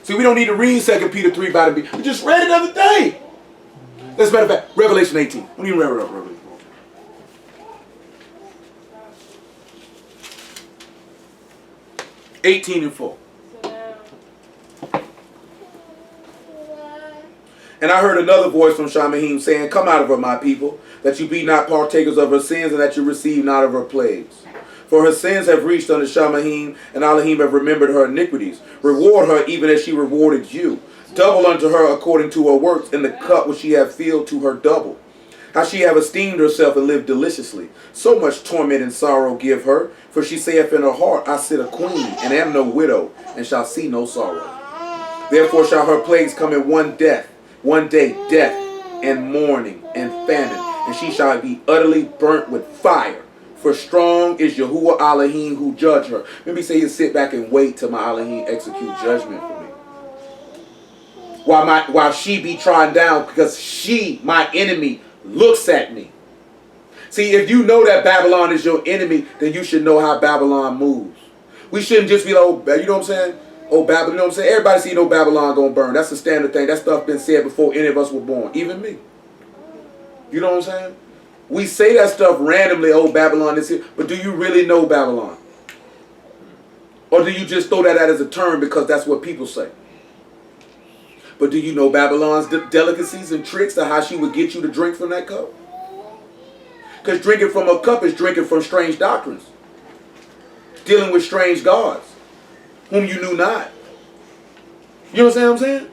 See, we don't need to read 2 Peter 3 by the beat. We just read it the other day. As a matter of fact, Revelation 18. We don't even read Revelation 14. 18 and 4. And I heard another voice from Shamahim saying, come out of her, my people, that you be not partakers of her sins, and that you receive not of her plagues. For her sins have reached unto Shamahim, and Elohim have remembered her iniquities. Reward her even as she rewarded you. Double unto her according to her works, in the cup which she hath filled to her double. How she have esteemed herself and lived deliciously. So much torment and sorrow give her, for she saith in her heart, I sit a queen, and am no widow, and shall see no sorrow. Therefore shall her plagues come in one day, death, and mourning, and famine, and she shall be utterly burnt with fire. For strong is Yahuwah Elohim who judge her. Maybe say you sit back and wait till my Elohim execute judgment for me. While she be trodden down, because she, my enemy, looks at me. See, if you know that Babylon is your enemy, then you should know how Babylon moves. We shouldn't just be like, oh, you know what I'm saying? Oh, Babylon, you know what I'm saying? Everybody see no Babylon gonna burn. That's the standard thing. That stuff been said before any of us were born, even me. You know what I'm saying? We say that stuff randomly, oh, Babylon is here, but do you really know Babylon? Or do you just throw that out as a term because that's what people say? But do you know Babylon's delicacies and tricks of how she would get you to drink from that cup? Because drinking from a cup is drinking from strange doctrines. Dealing with strange gods, whom you knew not. You understand what I'm saying?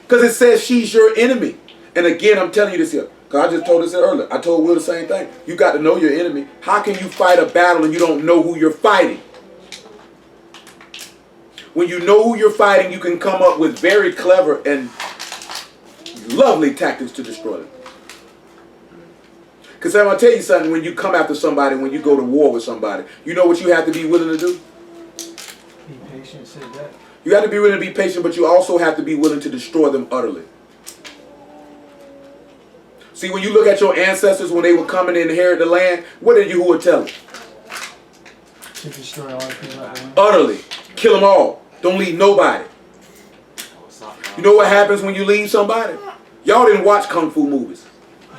Because it says she's your enemy. And again, I'm telling you this here. Because I just told this earlier. I told Will the same thing. You got to know your enemy. How can you fight a battle and you don't know who you're fighting? When you know who you're fighting, you can come up with very clever and lovely tactics to destroy them. Because I'm going to tell you something, when you come after somebody, when you go to war with somebody, you know what you have to be willing to do? Be patient, say that. You have to be willing to be patient, but you also have to be willing to destroy them utterly. See, when you look at your ancestors, when they were coming to inherit the land, what did Yahuwah tell them? To destroy all the people out there. Utterly. Kill them all. Don't leave nobody. You know what happens when you leave somebody? Y'all didn't watch Kung Fu movies.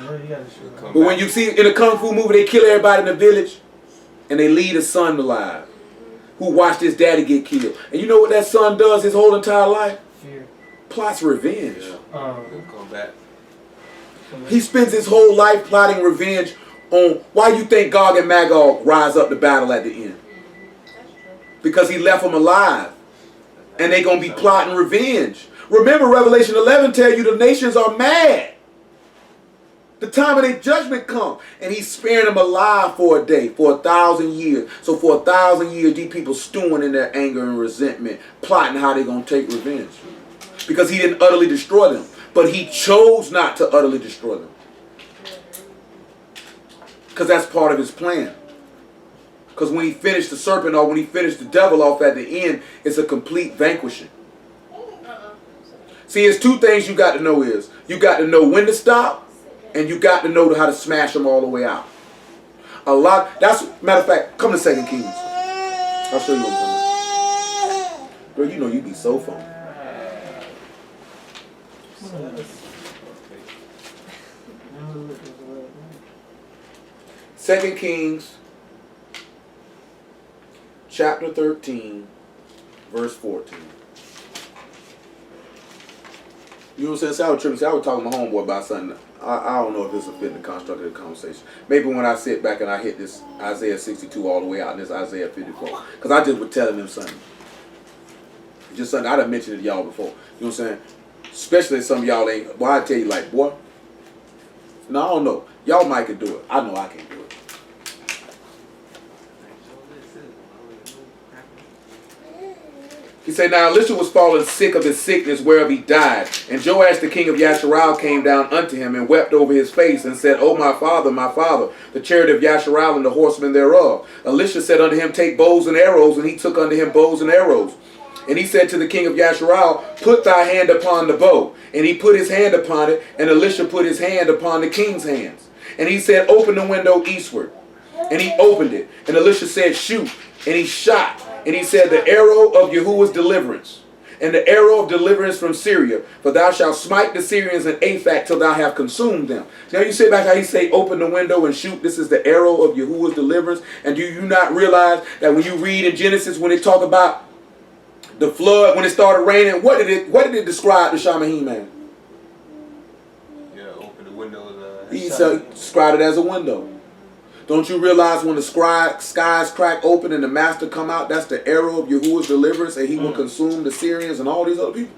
Yeah, you gotta destroy them. But when you see in a Kung Fu movie, they kill everybody in the village and they leave a son alive who watched his daddy get killed. And you know what that son does his whole entire life? Fear. Plots revenge. He'll come back. He spends his whole life plotting revenge on why you think Gog and Magog rise up to battle at the end. Because he left them alive. And they're going to be plotting revenge. Remember, Revelation 11 tell you the nations are mad. The time of their judgment come. And he's sparing them alive for a day, for 1,000 years. So for 1,000 years, these people stewing in their anger and resentment, plotting how they're going to take revenge. Because he didn't utterly destroy them. But he chose not to utterly destroy them. Because that's part of his plan. Because when he finished the serpent or when he finished the devil off at the end, it's a complete vanquishing. See, it's two things you got to know is, you got to know when to stop, and you got to know how to smash them all the way out. Matter of fact, come to 2 Kings. I'll show you what I'm talking about. Bro, you know you be so funny. 2 Kings chapter 13, verse 14. You know what I'm saying? I was talking to my homeboy about something. I don't know if this will fit in the construct of the conversation. Maybe when I sit back and I hit this Isaiah 62 all the way out and this Isaiah 54. Because I just was telling them something. Just something I done mentioned it to y'all before. You know what I'm saying? Especially some of y'all ain't. Boy, I tell you like, boy. No, I don't know. Y'all might can do it. I know I can't do it. He said, now Elisha was fallen sick of his sickness whereof he died. And Joash the king of Yasharal came down unto him and wept over his face and said, O my father, the chariot of Yasharal and the horsemen thereof. Elisha said unto him, take bows and arrows. And he took unto him bows and arrows. And he said to the king of Yasharal, put thy hand upon the bow. And he put his hand upon it. And Elisha put his hand upon the king's hands. And he said, open the window eastward. And he opened it. And Elisha said, shoot. And he shot. And he said, the arrow of Yahuwah's deliverance, and the arrow of deliverance from Syria, for thou shalt smite the Syrians in Aphek till thou have consumed them. Now you sit back how he say, open the window and shoot. This is the arrow of Yahuwah's deliverance. And do you not realize that when you read in Genesis, when it talk about the flood, when it started raining, what did it describe to Shamahim, man? Yeah, open the windows. He described it as a window. Don't you realize when the skies crack open and the master come out, that's the arrow of Yahuwah's deliverance, and he will consume the Syrians and all these other people?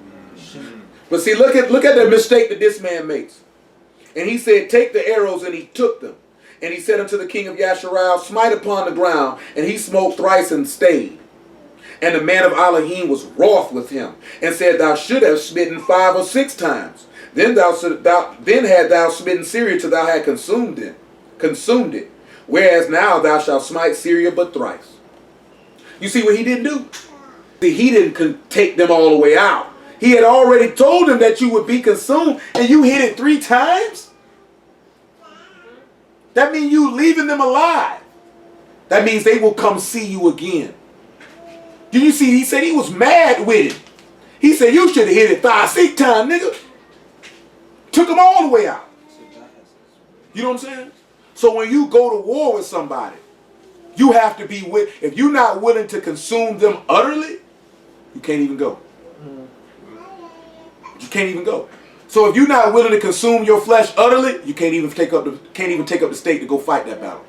But see, look at the mistake that this man makes. And he said, take the arrows, and he took them. And he said unto the king of Yasharal, smite upon the ground, and he smote thrice and stayed. And the man of Elohim was wroth with him, and said, thou should have smitten 5 or 6 times. Then had thou smitten Syria till thou had consumed it. Whereas now thou shalt smite Syria but thrice. You see what he didn't do? See, he didn't take them all the way out. He had already told them that you would be consumed, and you hit it 3 times? That means you leaving them alive. That means they will come see you again. Do you see? He said he was mad with him. He said you should have hit it 5, 6 times, nigga. Took them all the way out. You know what I'm saying? So when you go to war with somebody, you have to be if you're not willing to consume them utterly, you can't even go. You can't even go. So if you're not willing to consume your flesh utterly, you can't even take up the stake to go fight that battle.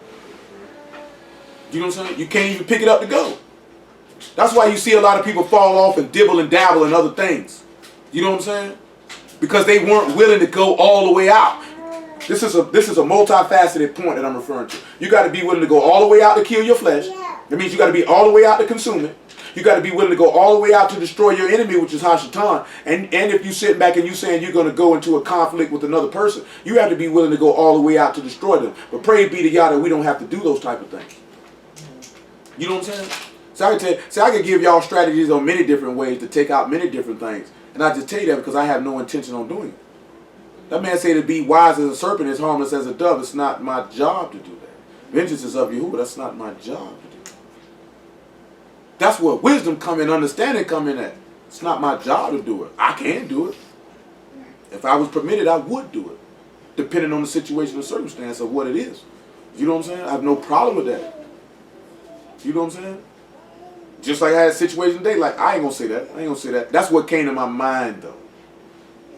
You know what I'm saying? You can't even pick it up to go. That's why you see a lot of people fall off and dibble and dabble in other things. You know what I'm saying? Because they weren't willing to go all the way out. This is a multifaceted point that I'm referring to. You got to be willing to go all the way out to kill your flesh. That means you got to be all the way out to consume it. You got to be willing to go all the way out to destroy your enemy, which is Hashatan. And if you sitting back and you saying you're going to go into a conflict with another person, you have to be willing to go all the way out to destroy them. But praise be to Yah that we don't have to do those type of things. You know what I'm saying? So I can give y'all strategies on many different ways to take out many different things. And I just tell you that because I have no intention on doing it. That man say to be wise as a serpent is harmless as a dove. It's not my job to do that. Vengeance is of Yahuwah. That's not my job to do. That's where wisdom come in, understanding come in at. It's not my job to do it. I can do it. If I was permitted, I would do it. Depending on the situation and circumstance of what it is. You know what I'm saying? I have no problem with that. You know what I'm saying? Just like I had a situation today, like I ain't gonna say that. I ain't gonna say that. That's what came to my mind though.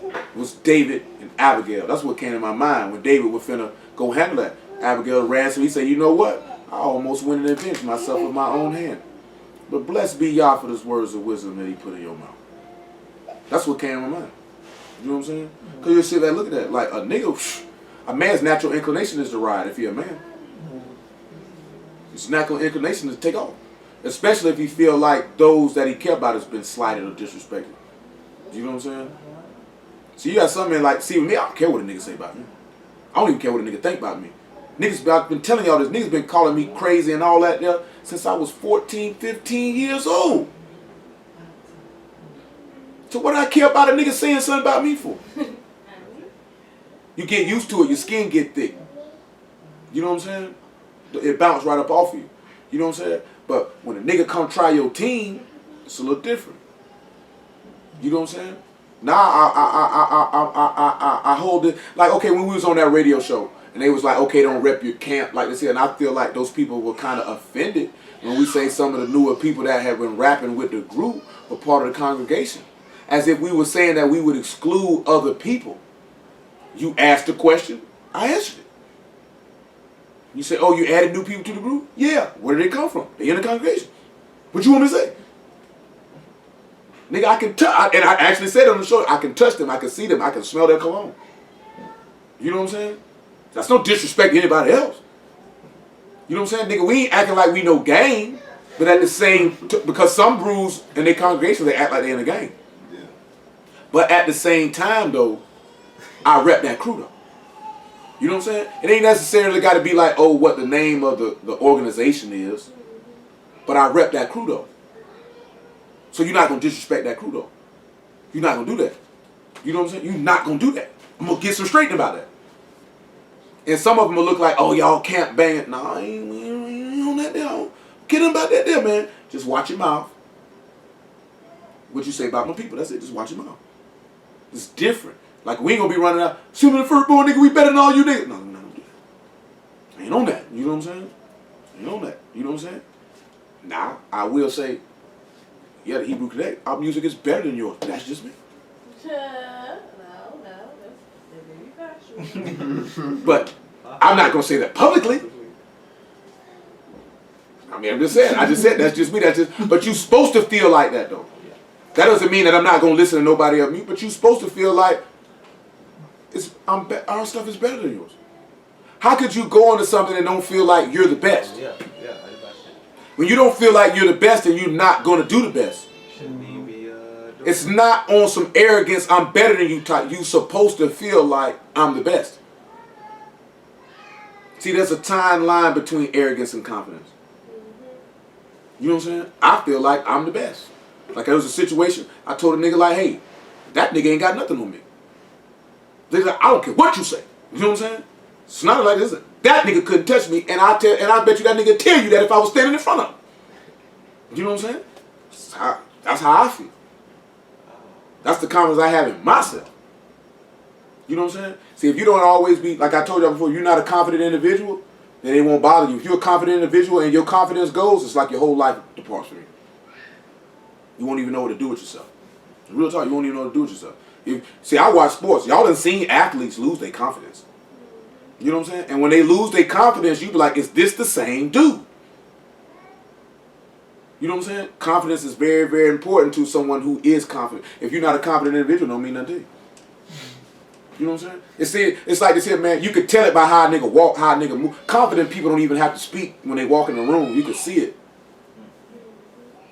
It was David and Abigail. That's what came to my mind when David was finna go handle that. Abigail ran to me. He said, you know what? I almost went and avenged myself with my own hand. But blessed be Yah for this words of wisdom that he put in your mouth. That's what came to my mind. You know what I'm saying? Because you sit there and look at that. Like a nigga, a man's natural inclination is to ride if you're a man. His natural inclination is to take off. Especially if he feel like those that he care about has been slighted or disrespected. You know what I'm saying? So you got some men like, see with me, I don't care what a nigga say about me. I don't even care what a nigga think about me. Niggas, I've been telling y'all this, niggas been calling me crazy and all that there since I was 14, 15 years old. So what do I care about a nigga saying something about me for? You get used to it, your skin get thick. You know what I'm saying? It bounce right up off you. You know what I'm saying? But when a nigga come try your team, it's a little different. You know what I'm saying? Now I hold it like, okay, when we was on that radio show and they was like, okay, don't rep your camp like this here, and I feel like those people were kind of offended when we say some of the newer people that have been rapping with the group were part of the congregation, as if we were saying that we would exclude other people. You asked the question, I answered it. You say, oh, you added new people to the group? Yeah. Where did they come from? They in the congregation. What you want me to say? Nigga, I can touch, and I actually said on the show, I can touch them, I can see them, I can smell their cologne. You know what I'm saying? That's no disrespect to anybody else. You know what I'm saying? Nigga, we ain't acting like we no gang, but at the same, because some brews in their congregation, they act like they in a gang. Yeah. But at the same time, though, I rep that crew, though. You know what I'm saying? It ain't necessarily got to be like, oh, what the name of the organization is, but I rep that crew, though. So you're not going to disrespect that crew, though. You're not going to do that. You know what I'm saying? You're not going to do that. I'm going to get some straight about that. And some of them will look like, oh, y'all can't bang it. Nah, I ain't on that there. Get them about that there, man. Just watch your mouth. What you say about my people, that's it. Just watch your mouth. It's different. Like, we ain't going to be running out, shooting the firstborn nigga, we better than all you niggas. No, don't do that. I ain't on that. You know what I'm saying? I ain't on that. You know what I'm saying? Now, I will say, yeah, the Hebrew Connect, our music is better than yours. That's just me. No, that's very factual. But I'm not going to say that publicly. I mean, I'm just saying. I just said that's just me. That's just. But you're supposed to feel like that, though. That doesn't mean that I'm not going to listen to nobody of me. But you're supposed to feel like our stuff is better than yours. How could you go into something and don't feel like you're the best? Yeah. When you don't feel like you're the best and you're not going to do the best. Shouldn't mean be It's not on some arrogance, I'm better than you type. You supposed to feel like I'm the best. See, there's a fine line between arrogance and confidence. You know what I'm saying? I feel like I'm the best. Like there was a situation, I told a nigga like, hey, that nigga ain't got nothing on me. They're like, I don't care what you say. You know what I'm saying? It's not like this. That nigga couldn't touch me, and I bet you that nigga tell you that if I was standing in front of him. You know what I'm saying? That's how I feel. That's the confidence I have in myself. You know what I'm saying? See, if you don't always be, like I told you before, you're not a confident individual, then it won't bother you. If you're a confident individual and your confidence goes, it's like your whole life departs from you. You won't even know what to do with yourself. Real talk, you won't even know what to do with yourself. See, I watch sports. Y'all done seen athletes lose their confidence. You know what I'm saying? And when they lose their confidence, you be like, is this the same dude? You know what I'm saying? Confidence is very, very important to someone who is confident. If you're not a confident individual, it don't mean nothing to you. You know what I'm saying? It's like this here, man. You could tell it by how a nigga walk, how a nigga move. Confident people don't even have to speak when they walk in the room. You can see it.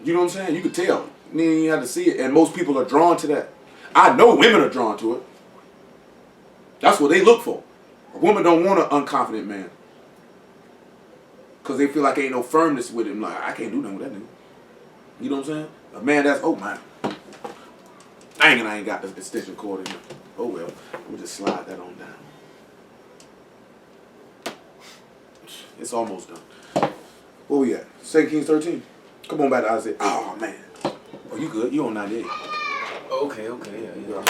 You know what I'm saying? You could tell. You didn't even have to see it. And most people are drawn to that. I know women are drawn to it. That's what they look for. A woman don't want an unconfident man. Because they feel like ain't no firmness with him. Like, I can't do nothing with that nigga. You know what I'm saying? A man that's, oh man. Dang it, I ain't got the extension cord in here. Oh well, let me just slide that on down. It's almost done. Where we at? 2 Kings 13. Come on back to Isaiah. Oh man. Oh, you good? You on 98. Okay, yeah.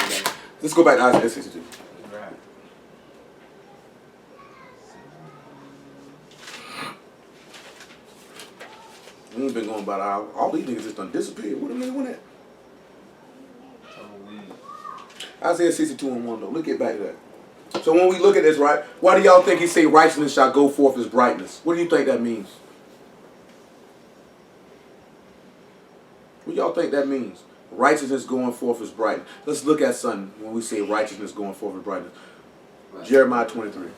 Let's go back to Isaiah 62. Right. We ain't been going about an hour. All these niggas just done disappeared. Where the nigga went at? Isaiah 62 and 1 though. Look at back to that. So when we look at this, right, why do y'all think he say righteousness shall go forth as brightness? What do you think that means? What y'all think that means? Righteousness going forth as brightness. Let's look at something when we say righteousness going forth as brightness. Jeremiah 23.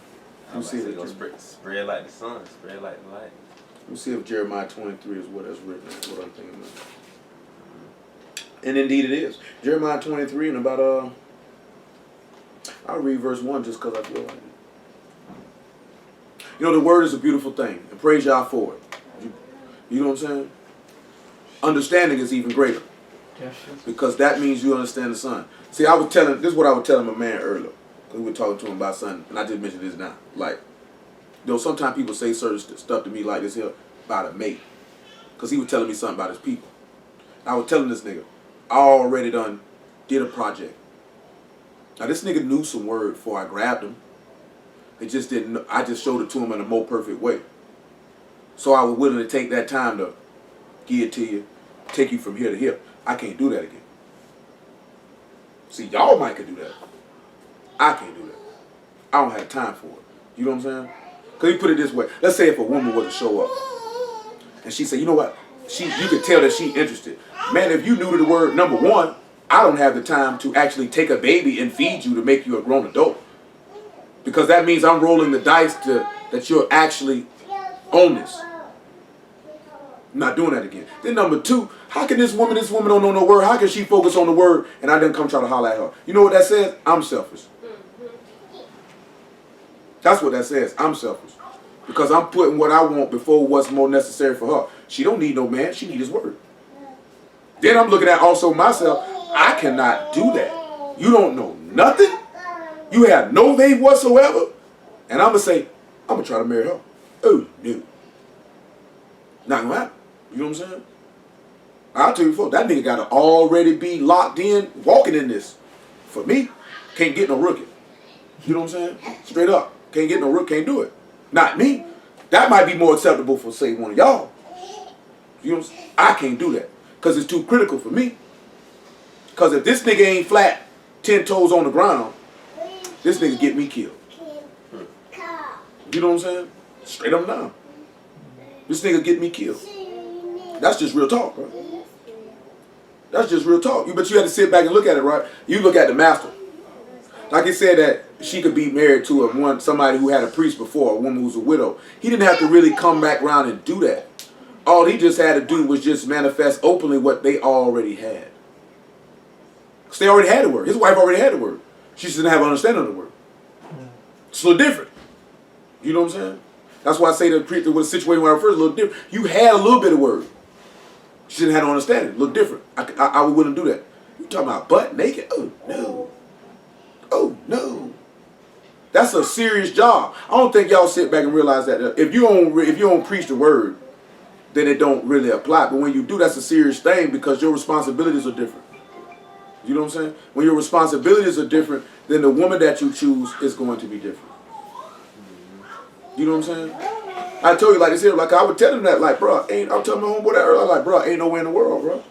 I'm see it gonna spread like the sun, spread like the light. Let me see if Jeremiah 23 is what that's written. That's what I'm thinking about. And indeed it is. Jeremiah 23 and about I'll read verse 1 just because I feel like it. You know, the word is a beautiful thing. And praise y'all for it. You know what I'm saying? Understanding is even greater. Because that means you understand the Son. See, this is what I was telling my man earlier. Because we were talking to him about something. And I just mentioned this now. Like, you know, sometimes people say certain stuff to me like this here about a mate. Because he was telling me something about his people. And I was telling this nigga, I already did a project. Now this nigga knew some word before I grabbed him. It just didn't. I just showed it to him in a more perfect way. So I was willing to take that time to give it to you, take you from here to here. I can't do that again. See, y'all might could do that. I can't do that. I don't have time for it. You know what I'm saying? Because you put it this way. Let's say if a woman was to show up and she said, you know what? You could tell that she interested. Man, if you knew the word, number one, I don't have the time to actually take a baby and feed you to make you a grown adult. Because that means I'm rolling the dice that you're actually on this. I'm not doing that again. Then number two, how can this woman don't know no word, how can she focus on the word and I didn't come try to holler at her? You know what that says? I'm selfish. That's what that says. I'm selfish. Because I'm putting what I want before what's more necessary for her. She don't need no man. She need his word. Then I'm looking at also myself. I cannot do that. You don't know nothing. You have no faith whatsoever. And I'm going to say, I'm going to try to marry her. Oh, no. Not going to happen. You know what I'm saying? I'll tell you before, that nigga got to already be locked in, walking in this. For me, can't get no rookie. You know what I'm saying? Straight up. Can't get no rookie, can't do it. Not me. That might be more acceptable for, say, one of y'all. You know what I'm saying? I can't do that. Because it's too critical for me. Because if this nigga ain't flat, 10 toes on the ground, this nigga get me killed. You know what I'm saying? Straight up down. This nigga get me killed. That's just real talk, right? That's just real talk. But you have to sit back and look at it, right? You look at the master. Like he said that she could be married to somebody who had a priest before, a woman who's a widow. He didn't have to really come back around and do that. All he just had to do was just manifest openly what they already had. Because they already had the word. His wife already had the word. She just didn't have an understanding of the word. It's a little different. You know what I'm saying? That's why I say that with the situation where I first a little different. You had a little bit of word. She didn't have no understanding. A little different. I wouldn't do that. You talking about butt naked? Oh no. Oh no. That's a serious job. I don't think y'all sit back and realize that if you don't preach the word, then it don't really apply. But when you do, that's a serious thing because your responsibilities are different. You know what I'm saying? When your responsibilities are different, then the woman that you choose is going to be different. You know what I'm saying? I told you like this here, like I would tell him that, like, bro, I'm telling my homeboy that earlier, like, bro, ain't nowhere in the world, bro.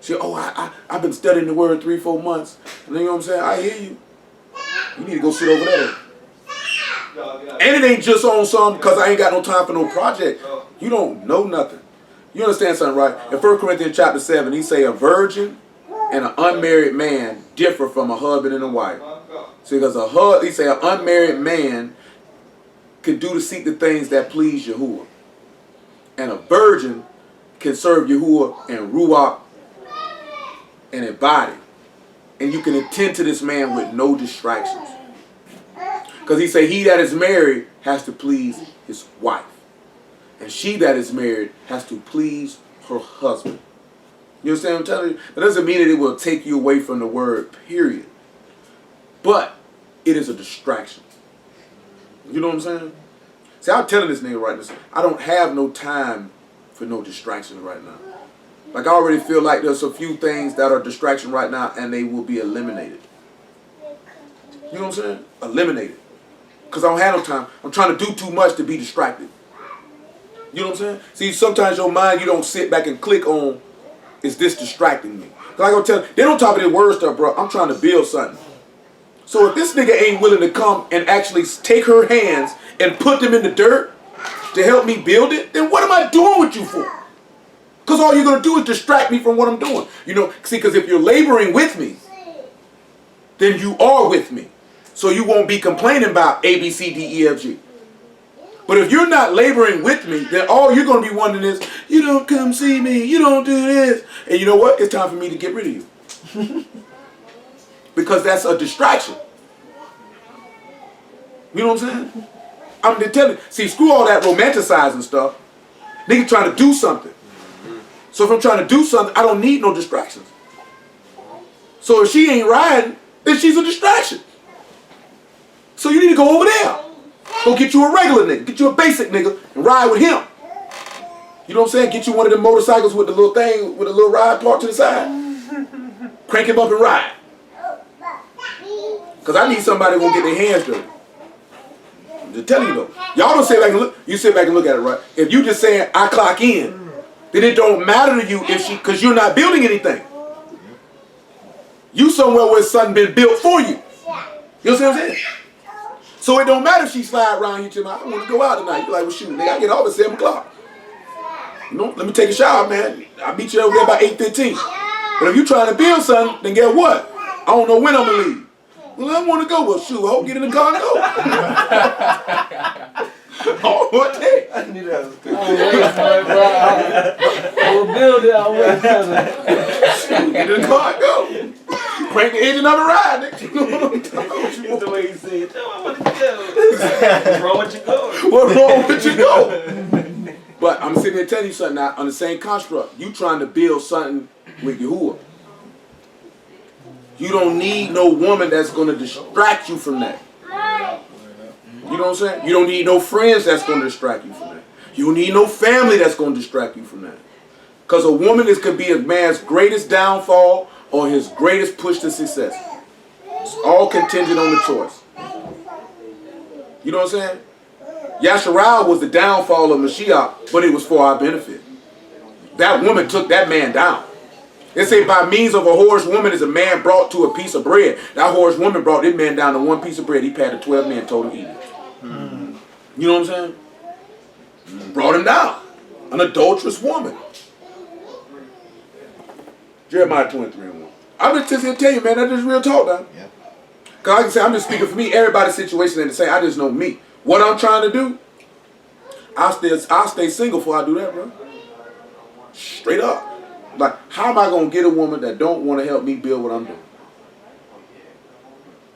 She, I've been studying the word 3-4 months. And you know what I'm saying? I hear you. You need to go sit over there. And it ain't just on some because I ain't got no time for no project. You don't know nothing. You understand something, right? In 1 Corinthians chapter 7, he say a virgin and an unmarried man differ from a husband and a wife. See, because he say an unmarried man can do to seek the things that please Yahuwah. And a virgin can serve Yahuwah in ruach and in body. And you can attend to this man with no distractions. Because he say he that is married has to please his wife. And she that is married has to please her husband. You understand what I'm telling you? That doesn't mean that it will take you away from the word, period. But it is a distraction. You know what I'm saying? See, I'm telling this nigga right now, I don't have no time for no distractions right now. Like, I already feel like there's a few things that are distraction right now and they will be eliminated. You know what I'm saying? Eliminated. Because I don't have no time. I'm trying to do too much to be distracted. You know what I'm saying? See, sometimes your mind, you don't sit back and click on, is this distracting me? Because I go tell they don't talk about the word stuff, bro. I'm trying to build something. So if this nigga ain't willing to come and actually take her hands and put them in the dirt to help me build it, then what am I doing with you for? Because all you're going to do is distract me from what I'm doing. You know, see, because if you're laboring with me, then you are with me. So you won't be complaining about A, B, C, D, E, F, G. But if you're not laboring with me, then all you're going to be wondering is, you don't come see me, you don't do this. And you know what? It's time for me to get rid of you. Because that's a distraction. You know what I'm saying? I'm just telling you. See, screw all that romanticizing stuff. Nigga trying to do something. So if I'm trying to do something, I don't need no distractions. So if she ain't riding, then she's a distraction. So you need to go over there. Go get you a regular nigga. Get you a basic nigga and ride with him. You know what I'm saying? Get you one of them motorcycles with the little thing, with a little ride parked to the side. Crank him up and ride. Because I need somebody who won't get their hands dirty. I'm just telling you though. Y'all don't sit back and look. You sit back and look at it, right? If you just saying, I clock in, then it don't matter to you if she, because you're not building anything. You somewhere where something been built for you. You know what I'm saying? So it don't matter if she slide around you to me. I want to go out tonight. You're like, well, shoot, nigga, I get off at 7 o'clock. You know, let me take a shower, man. I'll meet you over there by 8:15. But if you trying to build something, then guess what? I don't know when I'm going to leave. Well, I want to go. Well, shoot, I hope get in the car and go. Oh, what day? I knew that was good. I will build it. I will Get in the car and go. Crank the engine up and ride, nigga. You know what I'm talking about? That's the way he said, I want to go. What's wrong with you going? What's wrong with you go? But I'm sitting here telling you something now on the same construct. You trying to build something with Yahuwah. You don't need no woman that's going to distract you from that. You know what I'm saying? You don't need no friends that's going to distract you from that. You don't need no family that's going to distract you from that. Because a woman could be a man's greatest downfall or his greatest push to success. It's all contingent on the choice. You know what I'm saying? Yasharal was the downfall of Mashiach, but it was for our benefit. That woman took that man down. They say by means of a whorish woman is a man brought to a piece of bread. That whorish woman brought this man down to one piece of bread. He patted 12 men, told him eat it. You know what I'm saying? Brought him down. An adulterous woman. Jeremiah 23:1. I'm just going to tell you, man, that's just real talk now. Yeah. Because like I say, I'm just speaking for me. Everybody's situation ain't the same. I just know me. What I'm trying to do, I'll stay single before I do that, bro. Straight up. Like, how am I going to get a woman that don't want to help me build what I'm doing?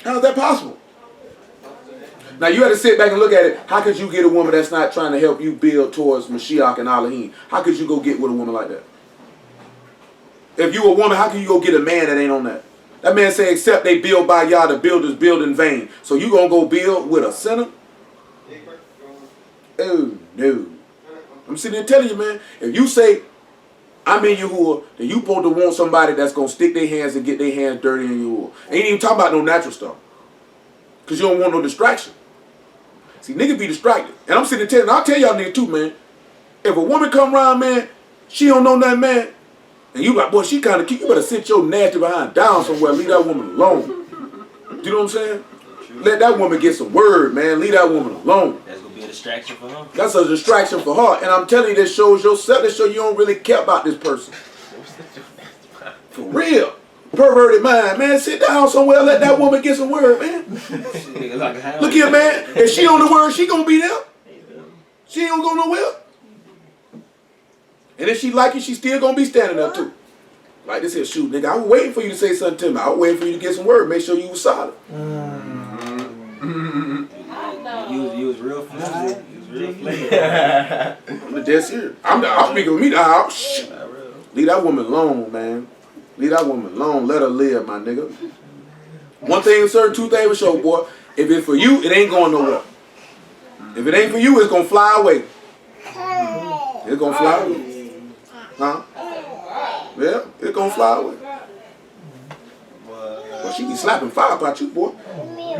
How's that possible? Now you had to sit back and look at it. How could you get a woman that's not trying to help you build towards Mashiach and Elohim? How could you go get with a woman like that? If you a woman, how can you go get a man that ain't on that? That man say, except they build by Yah, the builders build in vain. So you gonna go build with a sinner? Oh no. I'm sitting there telling you, man, if you say, I'm in Yahuwah, then you supposed to want somebody that's gonna stick their hands and get their hands dirty in Yahuwah. Ain't even talking about no natural stuff. Because you don't want no distraction. See, niggas be distracted. And I'm sitting there telling, I'll tell y'all niggas too, man. If a woman come around, man, she don't know nothing, man, and you like, boy, she kind of cute, you better sit your nasty behind down somewhere, leave that woman alone. You know what I'm saying? Let that woman get some word, man. Leave that woman alone. That's gonna be a distraction for her. That's a distraction for her. And I'm telling you, this shows yourself, that show you don't really care about this person. For real. Perverted mind, man. Sit down somewhere, let that woman get some word, man. Look here, man. If she on the word, she gonna be there. She ain't gonna go nowhere. And if she like it, she still gonna be standing there too. Like this here, shoot, nigga, I was waiting for you to say something to me. I was waiting for you to get some word. Make sure you was solid. You was real flashy. You was real flashy. But that's it. I'm speaking with me now. Leave that woman alone, man. Leave that woman alone. Let her live, my nigga. One thing is certain, two things for sure, boy. If it's for you, it ain't going nowhere. If it ain't for you, it's gonna fly away. It's gonna fly away. Huh? Yeah, it's gonna fly away. Well, she be slapping fire about you, boy.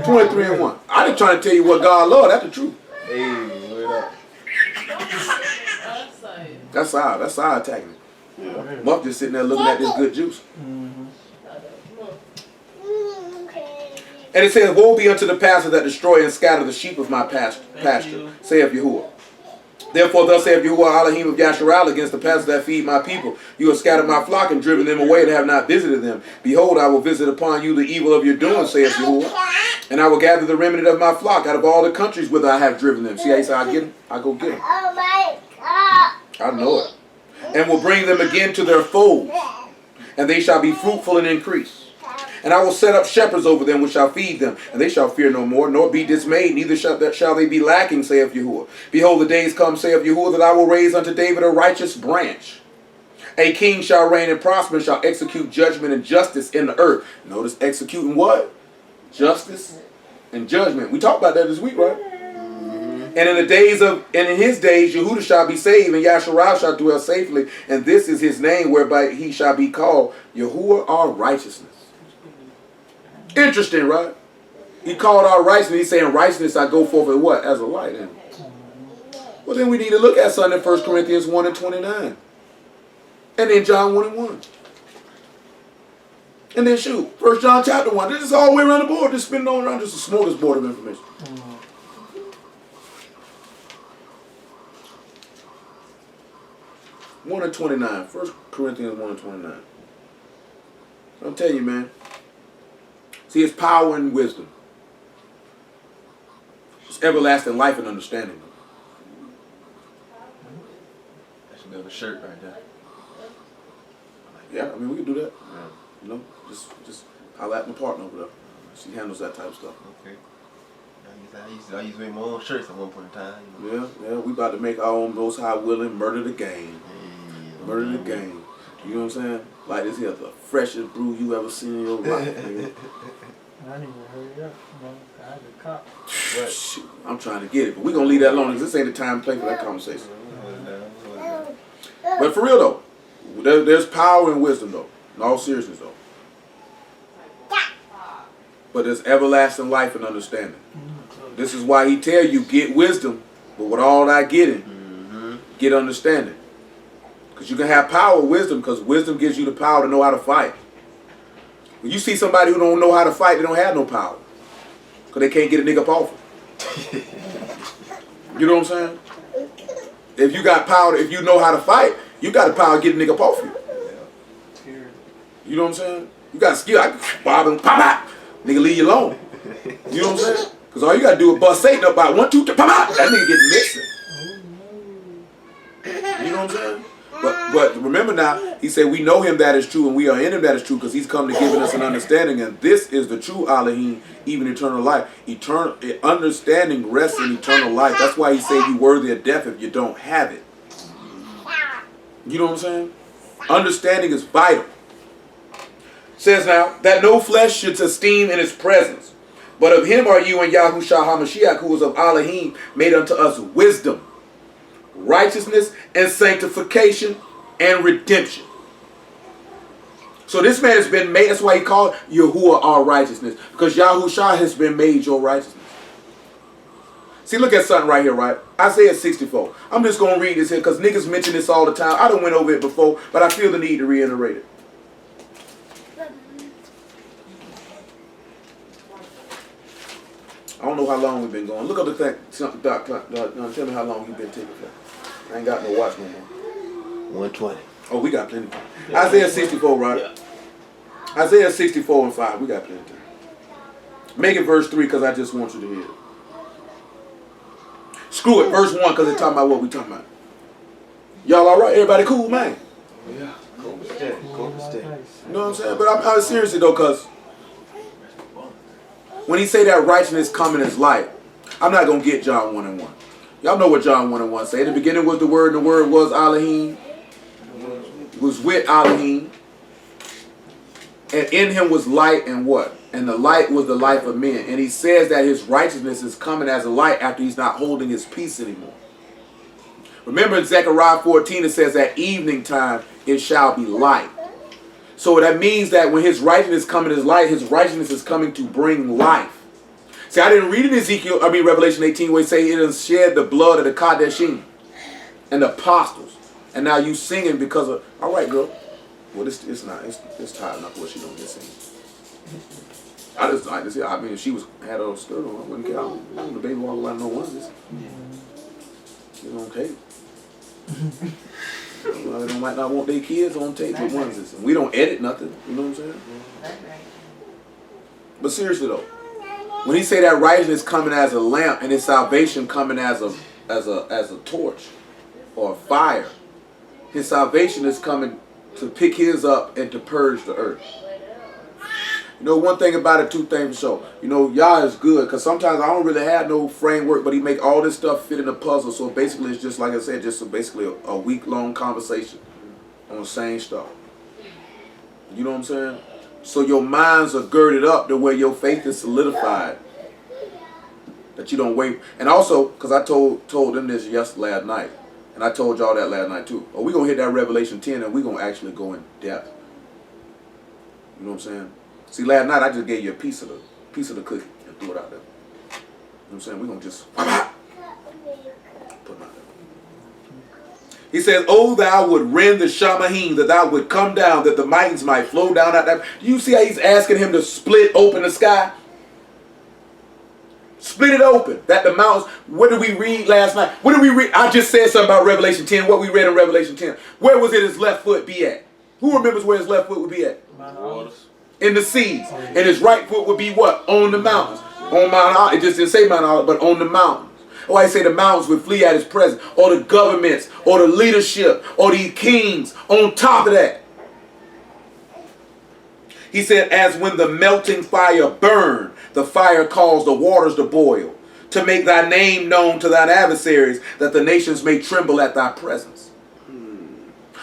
23-1. I didn't try to tell you what God love. That's the truth. Hey, wait up. That's our attacking it. Yeah. Muff just sitting there looking at this good juice. And it says, woe be unto the pastor that destroy and scatter the sheep of my pasture, saith Yahuwah. Therefore, thus saith Yahuwah Elohim of Yasharal against the pastors that feed my people. You have scattered my flock and driven them away and have not visited them. Behold, I will visit upon you the evil of your doing, saith Yahuwah. And I will gather the remnant of my flock out of all the countries whither I have driven them. See how he said, I get them? I go get them. Oh my God. I know it. And will bring them again to their folds, and they shall be fruitful and increase. And I will set up shepherds over them which shall feed them, and they shall fear no more, nor be dismayed, neither shall they be lacking, saith Yahuwah. Behold, the days come, saith Yahuwah, that I will raise unto David a righteous branch. A king shall reign and prosper, and shall execute judgment and justice in the earth. Notice executing what? Justice and judgment. We talked about that this week, right? And in his days, Yehuda shall be saved, and Yasharal shall dwell safely. And this is his name, whereby he shall be called Yahuwah our righteousness. Interesting, right? He called our righteousness. He's saying righteousness I go forth as what? As a light. And, well, then we need to look at something in 1 Corinthians 1 and 29. And then John 1 and 1. And then shoot, 1 John chapter 1. This is all the way around the board. Just spinning all around. Just a smorgasbord of information. 1 and 29. 1 Corinthians 1 and 29. I'm telling you, man. See, it's power and wisdom. It's everlasting life and understanding. That should be on the shirt right there. Yeah, I mean, we can do that. Yeah. You know, just holler at my partner over there. She handles that type of stuff. Okay. I used to make my own shirts at one point in time. You know? Yeah, we about to make our own Most High willing murder the game. Murder the game. You know what I'm saying? Like this here, the freshest brew you ever seen in your life, nigga. I need to hurry up. I had a cop. Shoot, I'm trying to get it, but we gonna leave that alone because this ain't the time to play for that conversation. But for real though, there's power and wisdom though. In all seriousness though. But there's everlasting life and understanding. This is why he tell you get wisdom, but with all that getting, get understanding. Because you can have power, wisdom, because wisdom gives you the power to know how to fight. When you see somebody who don't know how to fight, they don't have no power. Because they can't get a nigga up off them. You know what I'm saying? If you got power, if you know how to fight, you got the power to get a nigga up off you. You know what I'm saying? You got skill. I can bob and pop out. Nigga leave you alone. You know what I'm saying? Because all you got to do is bust Satan up by 1, 2, 3, pop out. That nigga get missing. You know what I'm saying? But remember now, He said, we know him that is true, and we are in him that is true, because he's come to give us an understanding, and this is the true Elohim, even eternal life. Eternal understanding rests in eternal life. That's why he said you worthy of death if you don't have it. You know what I'm saying? Understanding is vital. Says now, that no flesh should esteem in his presence, but of him are you and Yahushua HaMashiach, who was of Elohim, made unto us wisdom, righteousness, and sanctification, and redemption. So this man has been made, that's why he called Yahuwah our righteousness, because Yahushua has been made your righteousness. See, look at something right here, right? Isaiah 64. I'm just going to read this here, because niggas mention this all the time. I done went over it before, but I feel the need to reiterate it. I don't know how long we've been going. Look up the thing. Doc, tell me how long you've been taking for. I ain't got no watch no more. 120. Oh, we got plenty. Isaiah 64, right? Yeah. Isaiah 64 and 5. We got plenty of time. Make it verse 3 because I just want you to hear it. Screw it, verse 1 because it's talking about what we talking about. Y'all all right? Everybody cool, man? Yeah. Cool mistake. Cool mistake. You know what I'm saying? But I'm seriously though, because when he say that righteousness coming as light, I'm not going to get John 1 and 1. Y'all know what John 1 and 1 say. In the beginning was the Word, and the Word was Elohim. Was with Elohim. And in him was light, and what? And the light was the life of men. And he says that his righteousness is coming as a light after he's not holding his peace anymore. Remember in Zechariah 14 it says that evening time it shall be light. So that means that when his righteousness coming as light, his righteousness is coming to bring life. See, I didn't read in Revelation 18 where it say it has shed the blood of the Kadeshim and the apostles. And now you singing because of, all right, girl. Well, it's tired enough what she don't get singing. I just like to see. I mean, if she had a skirt on, I wouldn't care. I don't want the baby walk around no onesies. It's on tape. They might not want their kids on tape with onesies, and we don't edit nothing. You know what I'm saying? But seriously though, when he say that righteousness coming as a lamp and his salvation coming as a torch or a fire, his salvation is coming to pick his up and to purge the earth. You know, one thing about it, two things for sure. You know, Yah is good because sometimes I don't really have no framework, but he make all this stuff fit in a puzzle. So basically, it's just like I said, just basically a week-long conversation on the same stuff. You know what I'm saying? So your minds are girded up to where your faith is solidified. That you don't wait. And also, because I told them this last night, and I told y'all that last night too. Oh, we're going to hit that Revelation 10 and we're going to actually go in depth. You know what I'm saying? See, last night I just gave you a piece of the cookie and threw it out there. You know what I'm saying? We're going to just put it out there. He says, oh, thou would rend the Shamahim, that thou would come down, that the mountains might flow down out that. Do you see how he's asking him to split open the sky? Split it open. That the mountains. What did we read last night? What did we read? I just said something about Revelation 10. What we read in Revelation 10. Where was it his left foot be at? Who remembers where his left foot would be at? In the seas. And his right foot would be what? On the mountains. On Mount Olive. It just didn't say Mount Olive, but on the mountains. Or I say the mountains would flee at his presence. Or the governments. Or the leadership. Or the kings. On top of that. He said, as when the melting fire burned, the fire caused the waters to boil, to make thy name known to thine adversaries, that the nations may tremble at thy presence.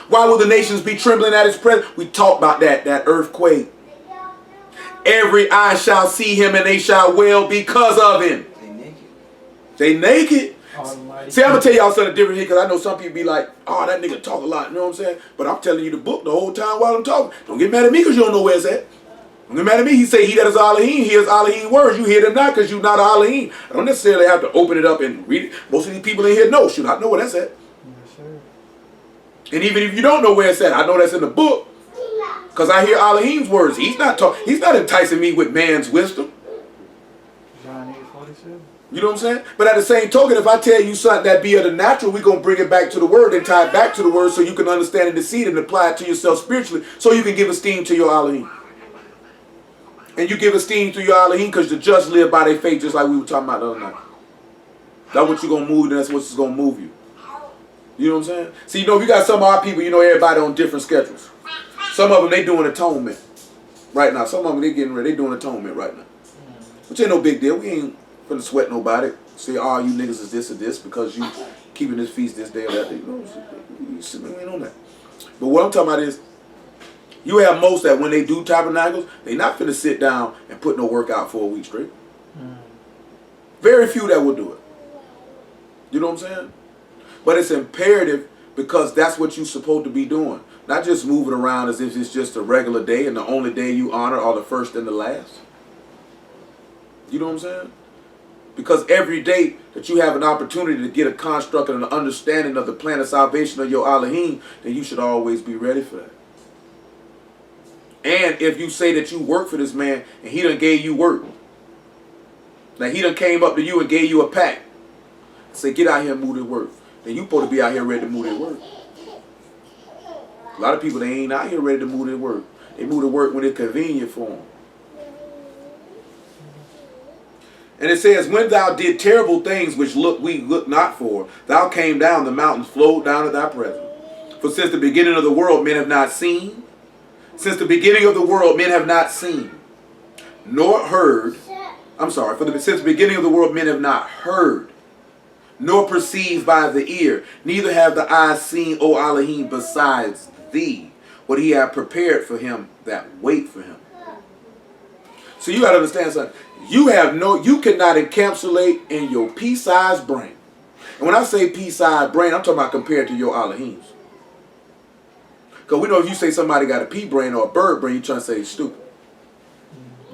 Why will the nations be trembling at his presence? We talked about that earthquake. Every eye shall see him and they shall wail because of him. They naked. Almighty. See, I'm going to tell y'all something different here because I know some people be like, oh, that nigga talk a lot. You know what I'm saying? But I'm telling you the book the whole time while I'm talking. Don't get mad at me because you don't know where it's at. Don't get mad at me. He say he that is Elohim hears Elohim words. You hear them not because you're not Elohim. I don't necessarily have to open it up and read it. Most of these people in here know. Shoot, I know where that's at. Yes, sir. And even if you don't know where it's at, I know that's in the book. Because I hear Elohim's words. He's not enticing me with man's wisdom. John 8:47. You know what I'm saying? But at the same token, if I tell you something that be of the natural, we're going to bring it back to the word and tie it back to the word so you can understand and deceive and apply it to yourself spiritually so you can give esteem to your Elohim. And you give esteem to your Elohim because the just live by their faith just like we were talking about the other night. That's what you're going to move and that's what's going to move you. You know what I'm saying? See, you know, we got some of our people, you know, everybody on different schedules. Some of them, they doing atonement right now. Some of them, they getting ready, they doing atonement right now. Which ain't no big deal. We ain't gonna sweat nobody. Say, oh, you niggas is this or this because you keeping this feast this day or that day. You know, we ain't on that. But what I'm talking about is, you have most that when they do tabernacles, they not finna sit down and put no work out for a week straight. Very few that will do it. You know what I'm saying? But it's imperative because that's what you're supposed to be doing. Not just moving around as if it's just a regular day and the only day you honor are the first and the last. You know what I'm saying? Because every day that you have an opportunity to get a construct and an understanding of the plan of salvation of your Elohim, then you should always be ready for that. And if you say that you work for this man and he done gave you work, like he done came up to you and gave you a pack, say get out here and move this work, then you supposed to be out here ready to move this work. A lot of people, they ain't out here ready to move this work. They move the work when it's convenient for them. And it says, when thou did terrible things which we look not for, thou came down, the mountains flowed down at thy presence. For since the beginning of the world men have not seen, since the beginning of the world men have not seen, nor heard, since the beginning of the world men have not heard, nor perceived by the ear, neither have the eyes seen, O Elohim, besides thee, what he hath prepared for him that wait for him. So you got to understand something. You cannot encapsulate in your pea-sized brain. And when I say pea-sized brain, I'm talking about compared to your Elohims. Because we know if you say somebody got a pea brain or a bird brain, you're trying to say he's stupid.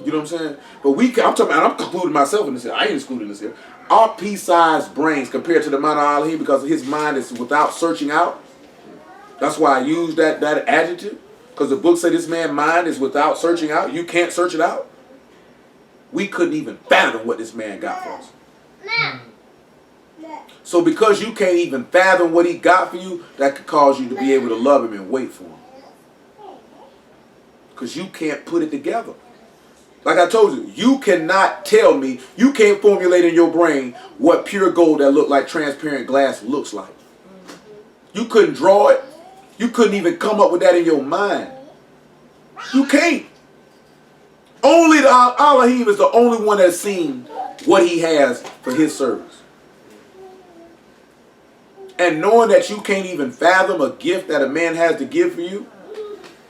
You know what I'm saying? But I'm including myself in this here. I ain't excluding this here. Our pea-sized brains compared to the mind of Elohim, because his mind is without searching out. That's why I use that adjective. Because the book said this man's mind is without searching out. You can't search it out. We couldn't even fathom what this man got for us. So because you can't even fathom what he got for you, that could cause you to be able to love him and wait for him. Because you can't put it together. Like I told you, you cannot tell me, you can't formulate in your brain what pure gold that looked like transparent glass looks like. You couldn't draw it. You couldn't even come up with that in your mind. You can't. Only the Elohim is the only one that's seen what he has for his service. And knowing that you can't even fathom a gift that a man has to give for you,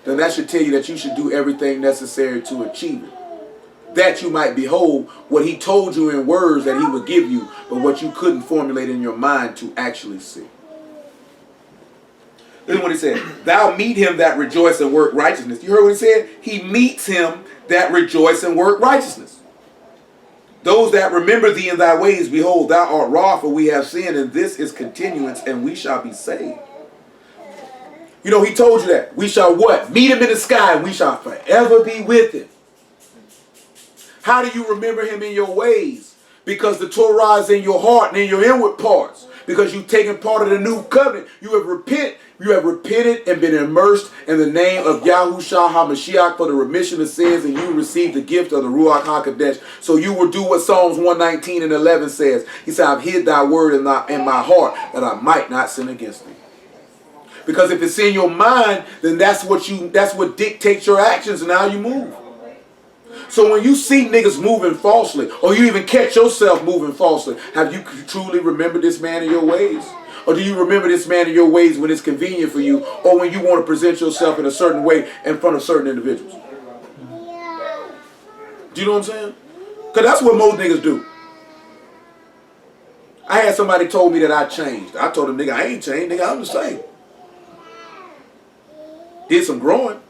then that should tell you that you should do everything necessary to achieve it. That you might behold what he told you in words that he would give you, but what you couldn't formulate in your mind to actually see. Listen what he said. Thou meet him that rejoice and work righteousness. You heard what he said? He meets him that rejoice and work righteousness. Those that remember thee in thy ways, behold, thou art raw, for we have sinned, and this is continuance, and we shall be saved. You know, he told you that. We shall what? Meet him in the sky, and we shall forever be with him. How do you remember him in your ways? Because the Torah is in your heart and in your inward parts. Because you've taken part of the new covenant. You have repented and been immersed in the name of Yahushua HaMashiach for the remission of sins, and you received the gift of the Ruach HaKodesh. So you will do what Psalms 119 and 11 says. He said, I've hid thy word in my heart that I might not sin against thee. Because if it's in your mind, then that's what dictates your actions and how you move. So when you see niggas moving falsely, or you even catch yourself moving falsely, have you truly remembered this man in your ways? Or do you remember this man in your ways when it's convenient for you, or when you want to present yourself in a certain way in front of certain individuals? Do you know what I'm saying? Because that's what most niggas do. I had somebody told me that I changed. I told them, nigga, I ain't changed. Nigga, I'm the same. Did some growing.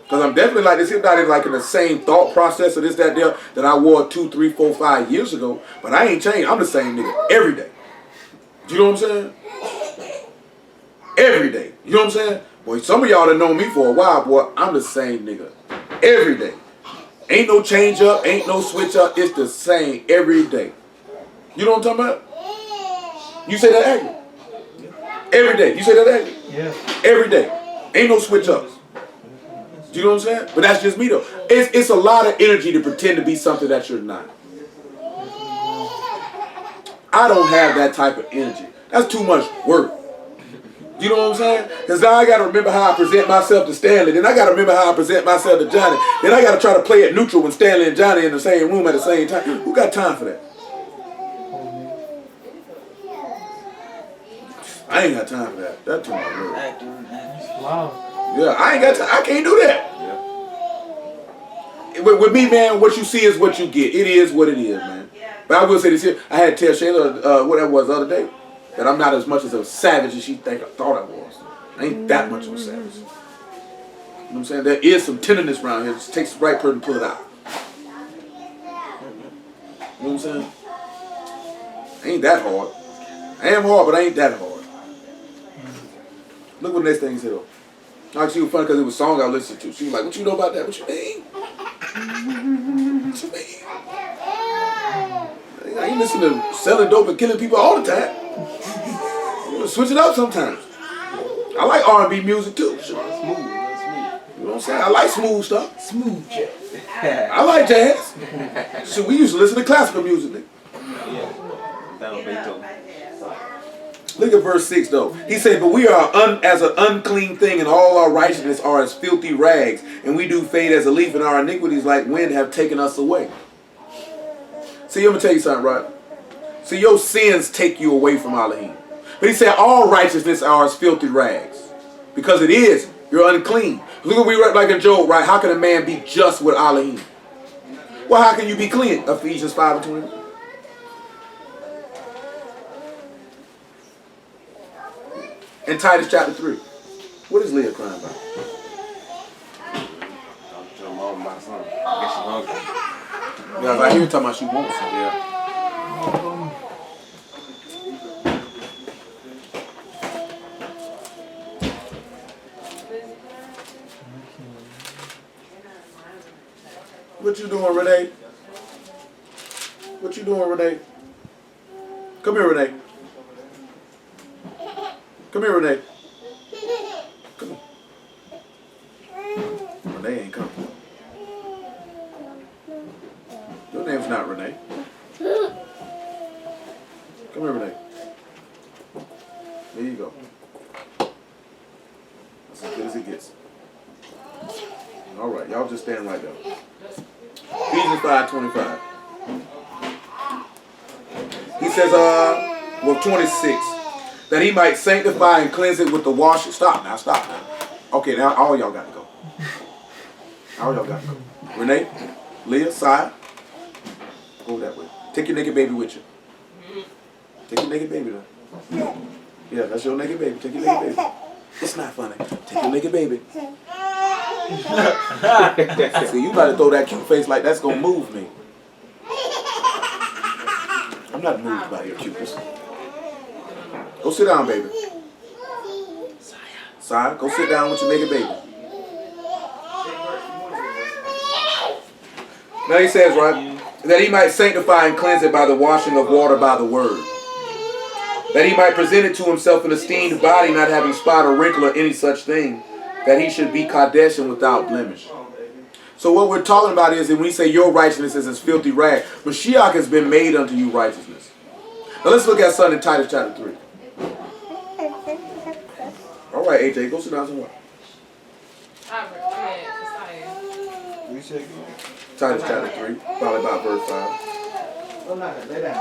Because I'm definitely like this. It's not like in the same thought process of this, that, there that I wore 2, 3, 4, 5 years ago. But I ain't changed. I'm the same nigga every day. Do you know what I'm saying? Every day. You know what I'm saying? Boy, some of y'all that know me for a while, boy, I'm the same nigga every day. Ain't no change up. Ain't no switch up. It's the same every day. You know what I'm talking about? You say that accurate. Every day. You say that accurate? Yeah. Every day. Ain't no switch ups. Do you know what I'm saying? But that's just me though. It's a lot of energy to pretend to be something that you're not. I don't have that type of energy. That's too much work. You know what I'm saying? Because now I got to remember how I present myself to Stanley. Then I got to remember how I present myself to Johnny. Then I got to try to play it neutral when Stanley and Johnny in the same room at the same time. Who got time for that? I ain't got time for that. That's too much work. Wow. Yeah, I ain't got time. I can't do that. Yeah. With me, man, what you see is what you get. It is what it is, man. But I will say this here. I had to tell Shayla what that was the other day. That I'm not as much as a savage as she thought I was. I ain't that much of a savage. You know what I'm saying? There is some tenderness around here. It just takes the right person to pull it out. You know what I'm saying? I ain't that hard. I am hard, but I ain't that hard. Look what the next thing he said. Like, she was funny because it was a song I listened to. She was like, what you know about that? What you mean? What you mean? I ain't listen to selling dope and killing people all the time. Switch it up sometimes. I like R&B music too. Sure. Smooth. You know what I'm saying? I like smooth stuff. Smooth jazz. I like jazz. So we used to listen to classical music. Nigga. Yeah. Down Beethoven. Look at verse 6 though. He said, but we are as an unclean thing, and all our righteousness are as filthy rags, and we do fade as a leaf, and our iniquities like wind have taken us away. See, I'm going to tell you something, right? See, your sins take you away from Elohim. But he said all righteousness are as filthy rags. Because it is. You're unclean. Look what we read like in Job, right? How can a man be just with Elohim? Well, how can you be clean? Ephesians 5:20. And Titus chapter 3. What is Leah crying about? I'm telling mom my son. I guess she's hungry. Yeah, I hear her talking about she wants some. Yeah. What you doing, Renee? What you doing, Renee? Come here, Renee. Come here, Renee. Come on. Renee ain't coming. Your name's not Renee. Come here, Renee. There you go. That's as good as it gets. All right, y'all just stand right there. Ephesians 5:25. He says, 26, that he might sanctify and cleanse it with the washing. Stop now. Okay, now all y'all got to go. All y'all got to go. Renee, Leah, Sai, go that way. Take your naked baby with you. Take your naked baby now. Yeah, that's your naked baby. Take your naked baby. It's not funny. Take your naked baby. See, you about to throw that cute face like that's gonna move me. I'm not moved by your cuteness. Go sit down, baby. Sai, go sit down with your naked baby. Now he says, right, that he might sanctify and cleanse it by the washing of water by the word. That he might present it to himself an esteemed body, not having spot or wrinkle or any such thing, that he should be Kadesh and without blemish. So what we're talking about is that when we say your righteousness is as filthy rag, Mashiach has been made unto you righteousness. Now let's look at something in Titus chapter 3. All right, AJ, go sit down somewhere. Titus chapter 3, probably about verse 5. Oh, no, lay down.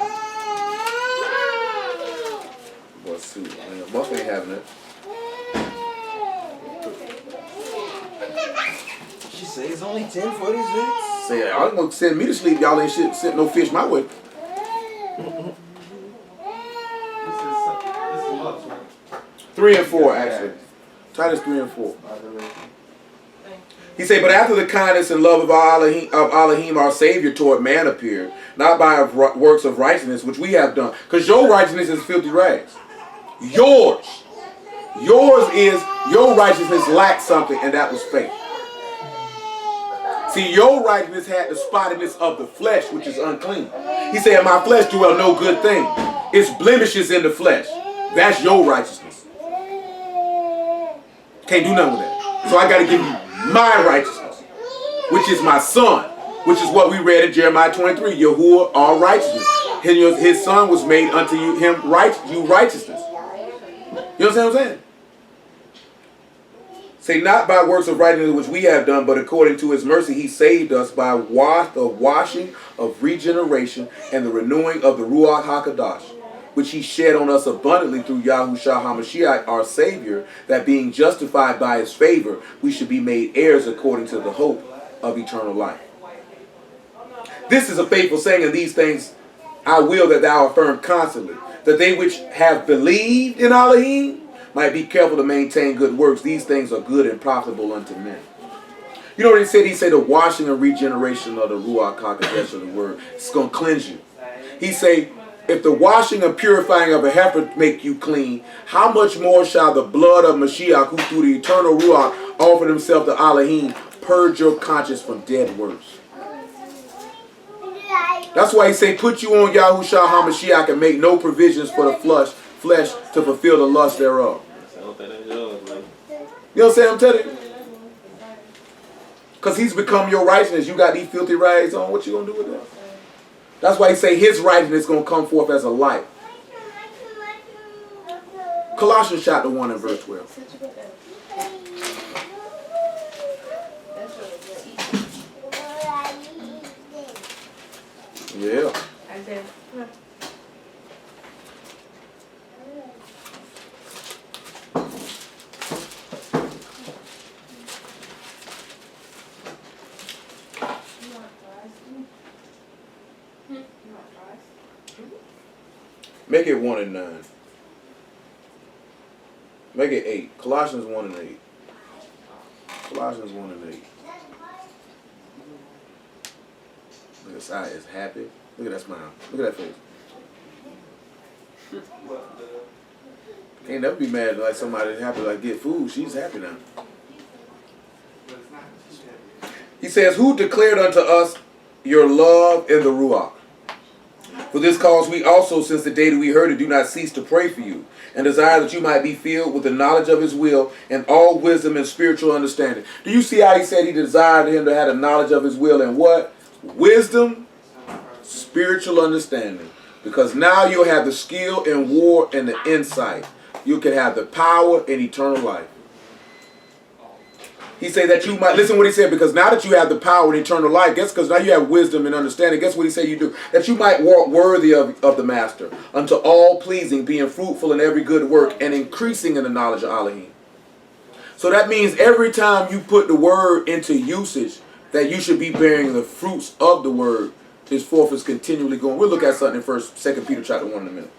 Boy, suit, man. Muff ain't having it. She says it's only 10:46. Say, y'all ain't gonna send me to sleep. Y'all ain't shit, sent no fish my way. This is much, man. 3 and 4, actually. Titus 3 and 4. He said, but after the kindness and love of Elohim, our Savior toward man appeared, not by works of righteousness, which we have done. Because your righteousness is filthy rags. Yours is, your righteousness lacked something, and that was faith. See, your righteousness had the spottiness of the flesh, which is unclean. He said, my flesh dwell no good thing. It's blemishes in the flesh. That's your righteousness. Can't do nothing with that. So I got to give you my righteousness, which is my son, which is what we read in Jeremiah 23. Yahuwah, all righteousness. His son was made unto you righteousness. You understand what I'm saying? Say, not by works of righteousness which we have done, but according to his mercy he saved us by the washing of regeneration and the renewing of the Ruach HaKodesh, which he shed on us abundantly through Yahushua HaMashiach, our Savior, that being justified by his favor, we should be made heirs according to the hope of eternal life. This is a faithful saying, and these things I will that thou affirm constantly, that they which have believed in Elohim might be careful to maintain good works. These things are good and profitable unto men. You know what he said? He said the washing and regeneration of the Ruach HaKodesh of the word. It's going to cleanse you. He said, if the washing and purifying of a heifer make you clean, how much more shall the blood of Mashiach, who through the eternal Ruach offered himself to Elohim, purge your conscience from dead works? That's why he say, put you on Yahushua HaMashiach and make no provisions for the flesh to fulfill the lust thereof. I don't think that's yours, man. You know what I'm saying? I'm telling you. Because he's become your righteousness. You got these filthy rags on. What you going to do with that? That's why he say his righteousness is going to come forth as a light. Colossians chapter 1 and verse 12. Yeah. Make it 1 and 9. Make it 8. Colossians 1 and 8. Colossians 1 and 8. Look at that side is happy. Look at that smile. Look at that face. Can't never be mad like somebody's happy like get food. She's happy now. He says, who declared unto us your love in the Ruach? For this cause we also, since the day that we heard it, do not cease to pray for you, and desire that you might be filled with the knowledge of his will and all wisdom and spiritual understanding. Do you see how he said he desired him to have the knowledge of his will and what? Wisdom, spiritual understanding. Because now you'll have the skill in war and the insight. You can have the power and eternal life. He said that you might, listen what he said, because now that you have the power and eternal life, guess because now you have wisdom and understanding, guess what he said you do? That you might walk worthy of the master, unto all pleasing, being fruitful in every good work, and increasing in the knowledge of Elohim. So that means every time you put the word into usage, that you should be bearing the fruits of the word. His forth is continually going. We'll look at something in 2 Peter chapter 1 in a minute.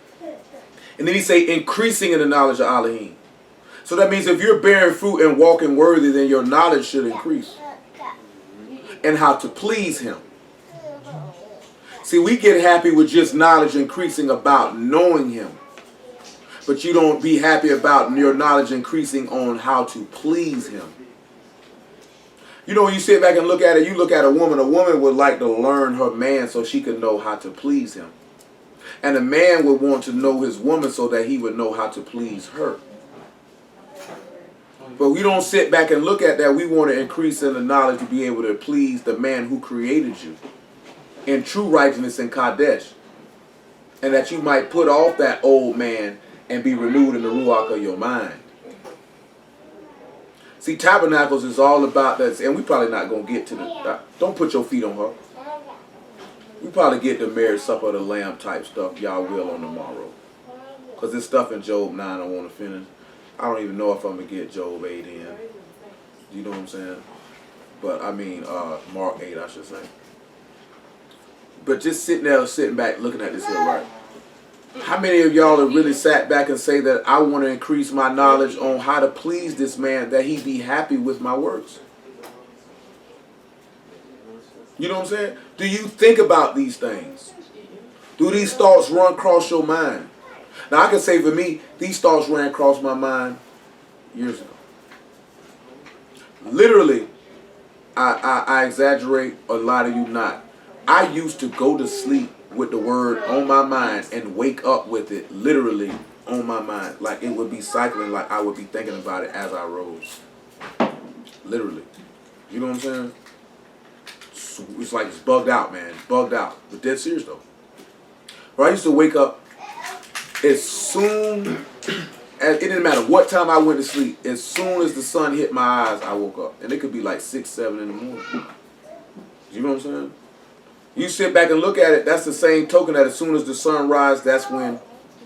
And then he say increasing in the knowledge of Elohim. So that means if you're bearing fruit and walking worthy, then your knowledge should increase. And how to please him. See, we get happy with just knowledge increasing about knowing him. But you don't be happy about your knowledge increasing on how to please him. You know, when you sit back and look at it, you look at a woman would like to learn her man so she could know how to please him. And a man would want to know his woman so that he would know how to please her. But we don't sit back and look at that. We want to increase in the knowledge to be able to please the man who created you in true righteousness in Kadesh. And that you might put off that old man and be renewed in the Ruach of your mind. See, Tabernacles is all about that. And we probably not going to get to the... Don't put your feet on her. We probably get the marriage supper of the lamb type stuff. Y'all will on tomorrow. Because this stuff in Job 9 I want to finish. I don't even know if I'm going to get Job 8 in. You know what I'm saying? But I mean, Mark 8 I should say. But just sitting back looking at this here, right? How many of y'all have really sat back and say that I want to increase my knowledge on how to please this man, that he be happy with my works? You know what I'm saying? Do you think about these things? Do these thoughts run across your mind? Now I can say for me, these thoughts ran across my mind years ago. Literally, I exaggerate a lot of you not. I used to go to sleep with the word on my mind and wake up with it literally on my mind. Like it would be cycling, like I would be thinking about it as I rose. Literally. You know what I'm saying? It's like it's bugged out, man. It's bugged out. But dead serious though. But I used to wake up as soon it didn't matter what time I went to sleep. As soon as the sun hit my eyes, I woke up. And it could be like 6, 7 in the morning. You know what I'm saying? You sit back and look at it, that's the same token that as soon as the sun rises, that's when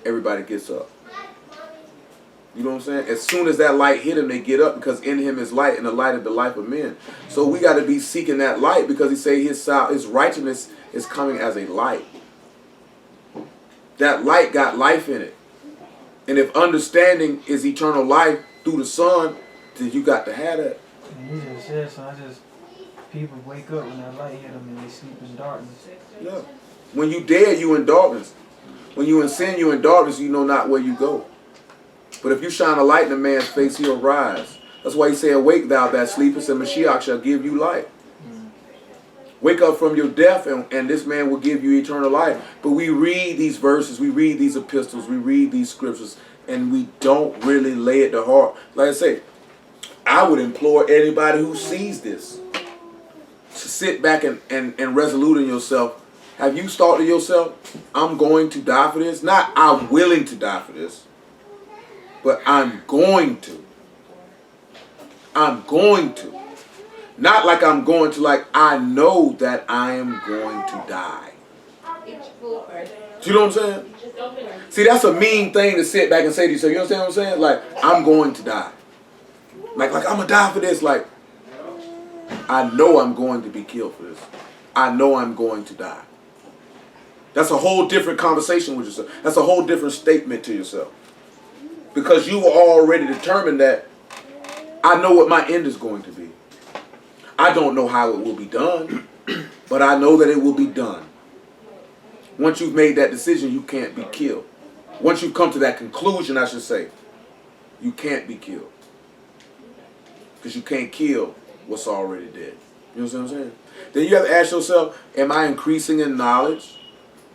everybody gets up. You know what I'm saying? As soon as that light hit him, they get up because in him is light and the light of the life of men. So we got to be seeking that light because he say his righteousness is coming as a light. That light got life in it. And if understanding is eternal life through the sun, then you got to have that. And you just said so. People wake up when that light hit them and they sleep in darkness. Yeah. When you dead, you in darkness. When you in sin, you in darkness, you know not where you go. But if you shine a light in a man's face, he'll rise. That's why he said, awake thou that sleepest, and Mashiach shall give you light. Wake up from your death, and this man will give you eternal life. But we read these verses, we read these epistles, we read these scriptures, and we don't really lay it to heart. Like I say, I would implore anybody who sees this to sit back and resolute in yourself. Have you thought to yourself, I'm going to die for this? Not I'm willing to die for this, but I'm going to. I'm going to. Not like I'm going to, like I know that I am going to die. Do you know what I'm saying? See, that's a mean thing to sit back and say to yourself. You understand what I'm saying? Like, I'm going to die. Like I'm going to die for this. Like, I know I'm going to be killed for this. I know I'm going to die. That's a whole different conversation with yourself. That's a whole different statement to yourself. Because you've already determined that I know what my end is going to be. I don't know how it will be done, but I know that it will be done. Once you've made that decision, you can't be killed. Once you've come to that conclusion, I should say, you can't be killed. Because you can't kill what's already dead. You know what I'm saying? Then you have to ask yourself, am I increasing in knowledge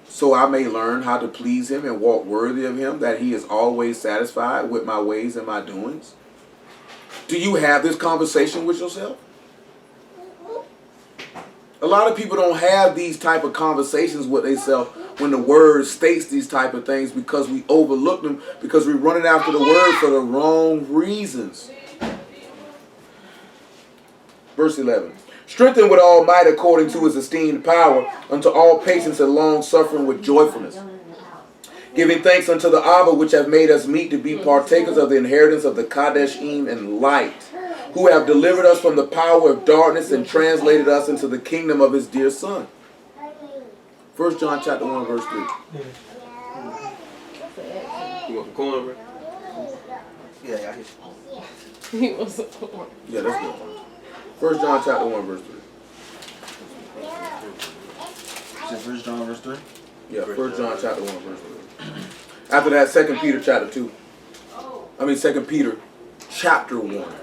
so I may learn how to please him and walk worthy of him, that he is always satisfied with my ways and my doings? Do you have this conversation with yourself? A lot of people don't have these type of conversations with themselves when the word states these type of things because we overlook them, because we're running after the word for the wrong reasons. Verse 11. Strengthen with all might according to his esteemed power unto all patience and long suffering with joyfulness. Giving thanks unto the Abba which have made us meet to be partakers of the inheritance of the Kadeshim and light, who have delivered us from the power of darkness and translated us into the kingdom of his dear Son. 1 John chapter 1 verse 3. You want some corn, bro? Yeah, I hit you. He was a corn. Yeah, that's good. 1 John chapter 1 verse 3. Is it 1 John verse 3? Yeah, 1 John chapter 1 verse 3. After that, 2 Peter chapter 2. 2 Peter chapter 1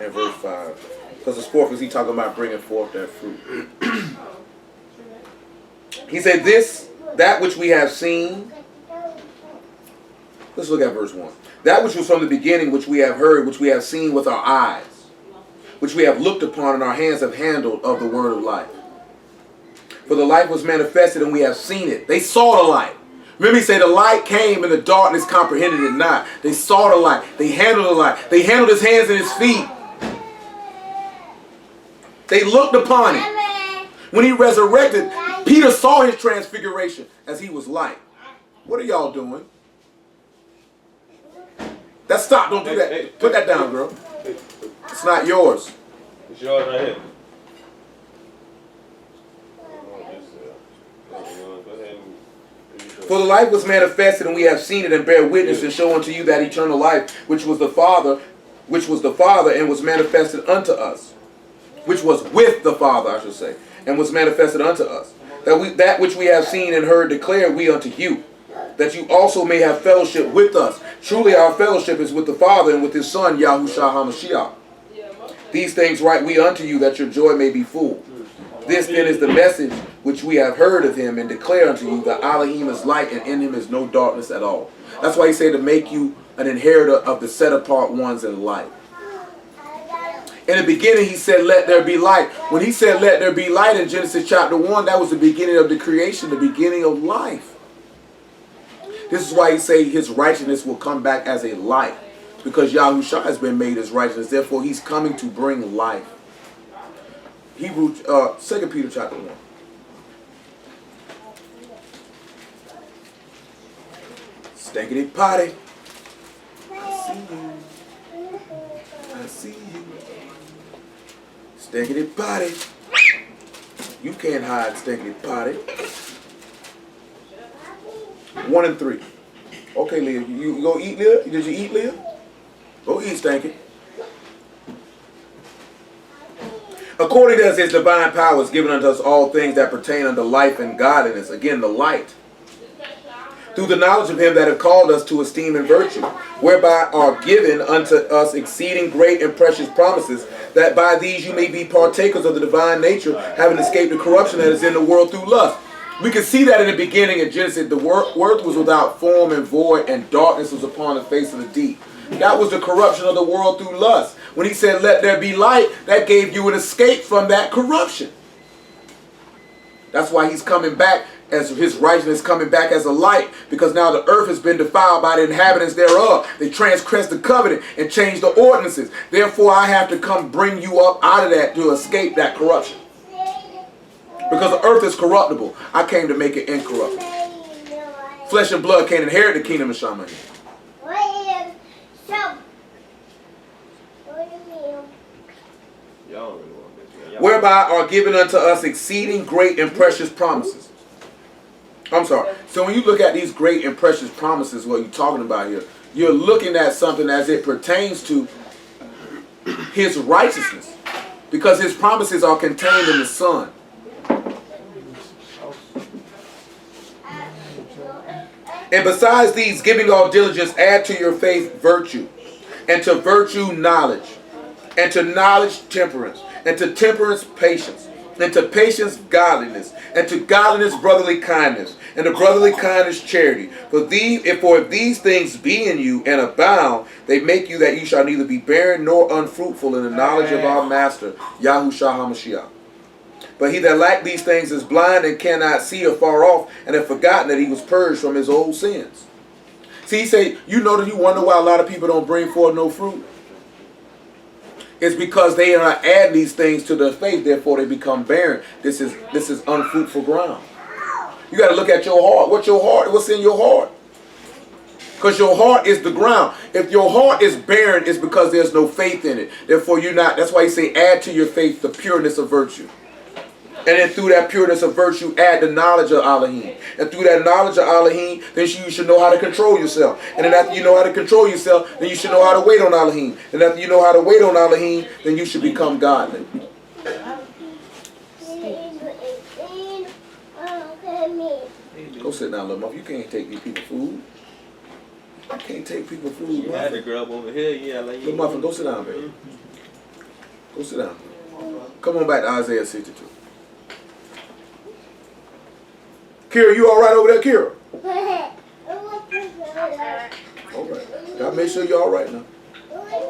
and verse 5. Because the fourth is he talking about bringing forth that fruit. He said, that which we have seen. Let's look at verse 1. That which was from the beginning, which we have heard, which we have seen with our eyes, which we have looked upon and our hands have handled of the word of life. For the light was manifested and we have seen it. They saw the light. Remember he said the light came and the darkness comprehended it not. They saw the light. They handled the light. They handled his hands and his feet. They looked upon it. When he resurrected, Peter saw his transfiguration as he was light. What are y'all doing? That's stop. Don't do that. Put that down, girl. It's not yours. It's yours right here. For the life was manifested, and we have seen it, and bear witness, and show unto you that eternal life, which was the Father, and was manifested unto us, which was with the Father, I should say, and was manifested unto us. That which we have seen and heard declare we unto you, that you also may have fellowship with us. Truly our fellowship is with the Father and with his Son, Yahushua HaMashiach. These things write we unto you, that your joy may be full. This then is the message which we have heard of him and declare unto you that Elohim is light and in him is no darkness at all. That's why he said to make you an inheritor of the set apart ones in light. In the beginning he said let there be light. When he said let there be light in Genesis chapter 1, that was the beginning of the creation, the beginning of life. This is why he say his righteousness will come back as a light. Because Yahushua has been made his righteousness. Therefore, he's coming to bring life. 2 Peter chapter 1. Stankity potty. I see you. I see you. Stankity potty. You can't hide, stankity potty. 1 and 3. Okay, Leah. You go eat, Leah? Did you eat, Leah? Go eat, Stanky. According as his divine power is given unto us all things that pertain unto life and godliness. Again, the light. Through the knowledge of him that hath called us to esteem and virtue, whereby are given unto us exceeding great and precious promises, that by these you may be partakers of the divine nature, having escaped the corruption that is in the world through lust. We can see that in the beginning in Genesis, the earth was without form and void, and darkness was upon the face of the deep. That was the corruption of the world through lust. When he said, let there be light, that gave you an escape from that corruption. That's why he's coming back as his righteousness coming back as a light, because now the earth has been defiled by the inhabitants thereof. They transgressed the covenant and changed the ordinances. Therefore, I have to come bring you up out of that to escape that corruption. Because the earth is corruptible. I came to make it incorruptible. Flesh and blood can't inherit the kingdom of Shaman. Whereby are given unto us exceeding great and precious promises. I'm sorry. So when you look at these great and precious promises, what you're talking about here, you're looking at something as it pertains to his righteousness. Because his promises are contained in the Son. And besides these, giving all diligence, add to your faith virtue, and to virtue knowledge, and to knowledge temperance, and to temperance patience, and to patience godliness, and to godliness brotherly kindness, and to brotherly kindness charity. For if these things be in you and abound, they make you that you shall neither be barren nor unfruitful in the knowledge of our Master, Yahushua HaMashiach. But he that lacked these things is blind and cannot see afar off, and have forgotten that he was purged from his old sins. See, he say, you know that you wonder why a lot of people don't bring forth no fruit? It's because they are adding these things to their faith, therefore they become barren. This is unfruitful ground. You got to look at your heart. What's in your heart? Because your heart is the ground. If your heart is barren, it's because there's no faith in it. Therefore, you're not. That's why you say, add to your faith the pureness of virtue. And then through that pureness of virtue, add the knowledge of Elohim. And through that knowledge of Elohim, then you should know how to control yourself. And then after you know how to control yourself, then you should know how to wait on Elohim. And after you know how to wait on Elohim, then you should become godly. Go sit down, little muff. You can't take these people food. You can't take people food. You had the grub over here, yeah. Like little muffin, go sit down, baby. Go sit down. Come on back to Isaiah 62. Kira, you all right over there, Kira? All right. Gotta make sure you all right now.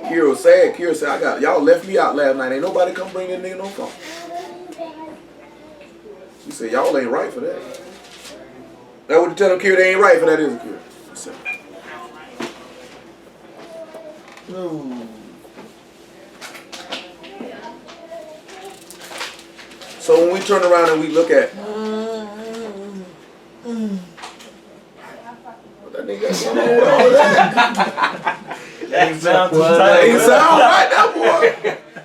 Kira was sad. Kira said, y'all left me out last night. Ain't nobody come bring that nigga no phone. She said, y'all ain't right for that. That what you tell them, Kira, they ain't right for that, is it, Kira? So when we turn around and we look at what that nigga got going on with all that? Ain't sound too Ain't tight. sound right, that boy.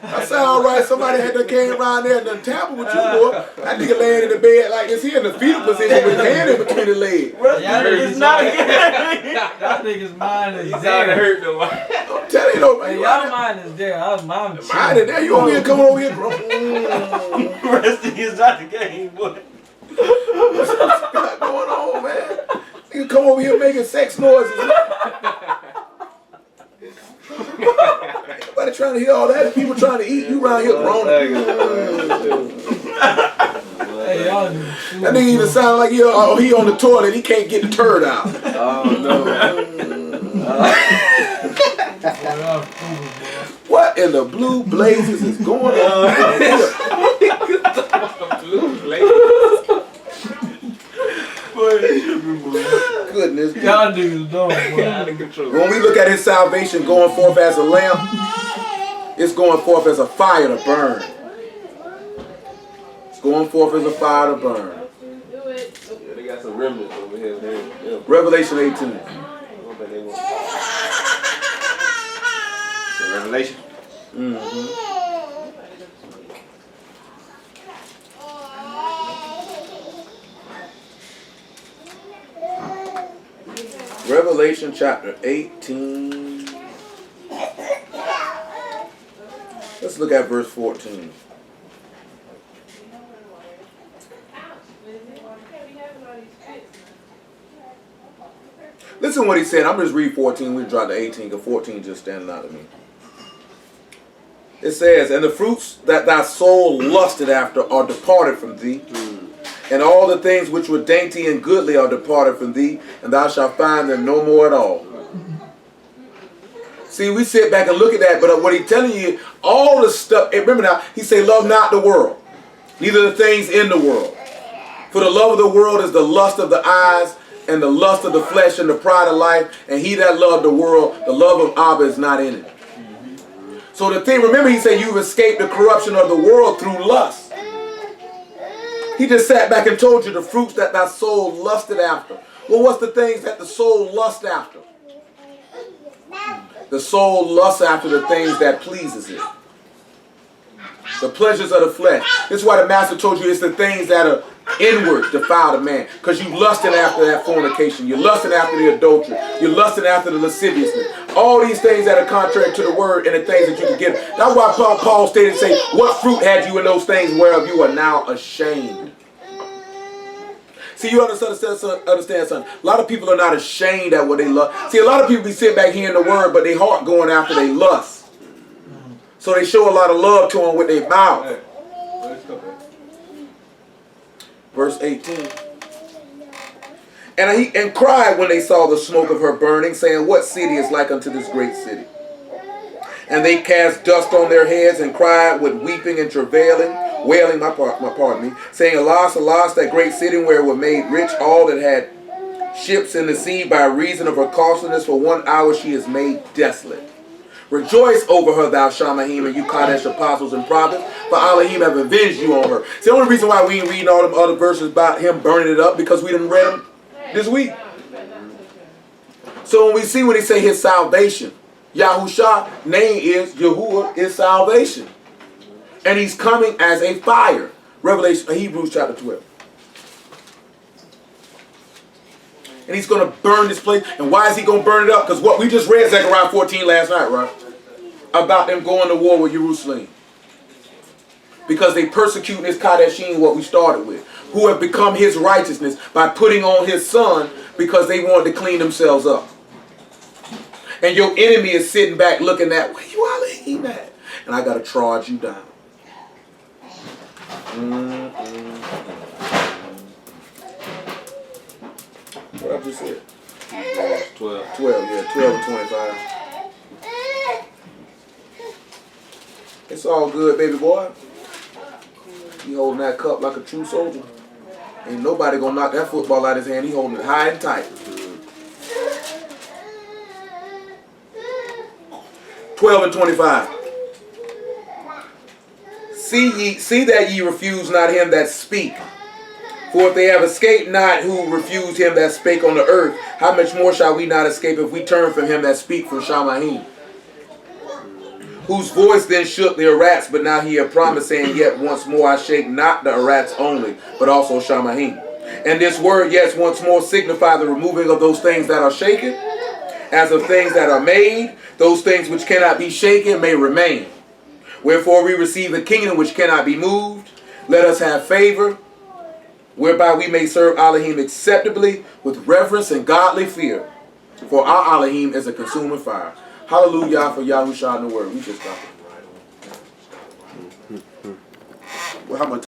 That sound right. Somebody had to came around there and done tamper with you, boy. That nigga laying in the bed like this. He in the fetal position with his hand in between the legs. Y'all It's not Y'all niggas mind is He's not there. hurt no more. I'm telling you though, man. Hey, y'all mind is there. I was mine. Mine is there. You over here coming over here, bro. Rusty is out the game, boy. What's going on, man? Nigga come over here making sex noises. Nobody trying to hear all that. People trying to eat. You around here groaning. Hey, y'all. That nigga even sound like he on the toilet. He can't get the turd out. Oh no. What in the blue blazes is going on? Blue blazes. Boy, boy. goodness. Y'all niggas dumb, Out boy. of control. When we look at his salvation going forth as a lamp, it's going forth as a fire to burn. It's going forth as a fire to burn. Do it. Yeah, they got some remnants over here. They'll Revelation 18. I don't think they want. So Revelation. Revelation chapter 18. Let's look at verse 14. Listen what he said. I'm just read 14. We drop to 18 because 14 just standing out to me. It says, and the fruits that thy soul lusted after are departed from thee, and all the things which were dainty and goodly are departed from thee, and thou shalt find them no more at all. See, we sit back and look at that, but what he's telling you, all the stuff, and remember now, he say, love not the world, neither the things in the world. For the love of the world is the lust of the eyes, and the lust of the flesh, and the pride of life, and he that loved the world, the love of Abba is not in it. So the thing, remember he said you've escaped the corruption of the world through lust. He just sat back and told you the fruits that thy soul lusted after. Well, what's the things that the soul lusts after? The soul lusts after the things that pleases it. The pleasures of the flesh. This is why the master told you it's the things that are inward defile the man. Because you lusting after that fornication. You're lusting after the adultery. You're lusting after the lasciviousness. All these things that are contrary to the word and the things that you can get. That's why Paul stated and say, what fruit had you in those things whereof you are now ashamed? See, you understand, son? A lot of people are not ashamed at what they love. See, a lot of people be sitting back hearing the word, but their heart going after they lust. So they show a lot of love to them with their mouth. Hey, let's go, man. Verse 18. And cried when they saw the smoke of her burning, saying, what city is like unto this great city? And they cast dust on their heads and cried with weeping and travailing, wailing, pardon me, saying, alas, alas, that great city where were made rich all that had ships in the sea, by reason of her costliness, for 1 hour she is made desolate. Rejoice over her, thou Shamahim, and you Kadesh apostles and prophets, for Elohim have avenged you on her. It's the only reason why we ain't reading all them other verses about him burning it up, because we didn't read them this week. So when we see when he say his salvation, Yahusha name is Yahuwah is salvation. And he's coming as a fire. Hebrews chapter 12. And he's going to burn this place. And why is he going to burn it up? Because what we just read Zechariah 14 last night, right? About them going to war with Jerusalem. Because they persecuting his Kadeshim, what we started with. Who have become his righteousness by putting on his son because they wanted to clean themselves up. And your enemy is sitting back looking at, where you all eating at? And I got to charge you down. What I just said? 12. 12, yeah, 12 and 25. It's all good, baby boy. He holding that cup like a true soldier. Ain't nobody gonna knock that football out of his hand. He holding it high and tight. 12 and 25. See that ye refuse not him that speak. For if they have escaped not who refused him that spake on the earth, how much more shall we not escape if we turn from him that speak from Shamahim? Whose voice then shook the Arats, but now he had promised, saying, yet once more I shake not the Arats only, but also Shamahim. And this word, yes, once more signify the removing of those things that are shaken, as of things that are made, those things which cannot be shaken may remain. Wherefore we receive the kingdom which cannot be moved. Let us have favor, whereby we may serve Elohim acceptably with reverence and godly fear. For our Elohim is a consuming fire. Hallelujah for Yahushua in the word. We just got it right on. Well, how much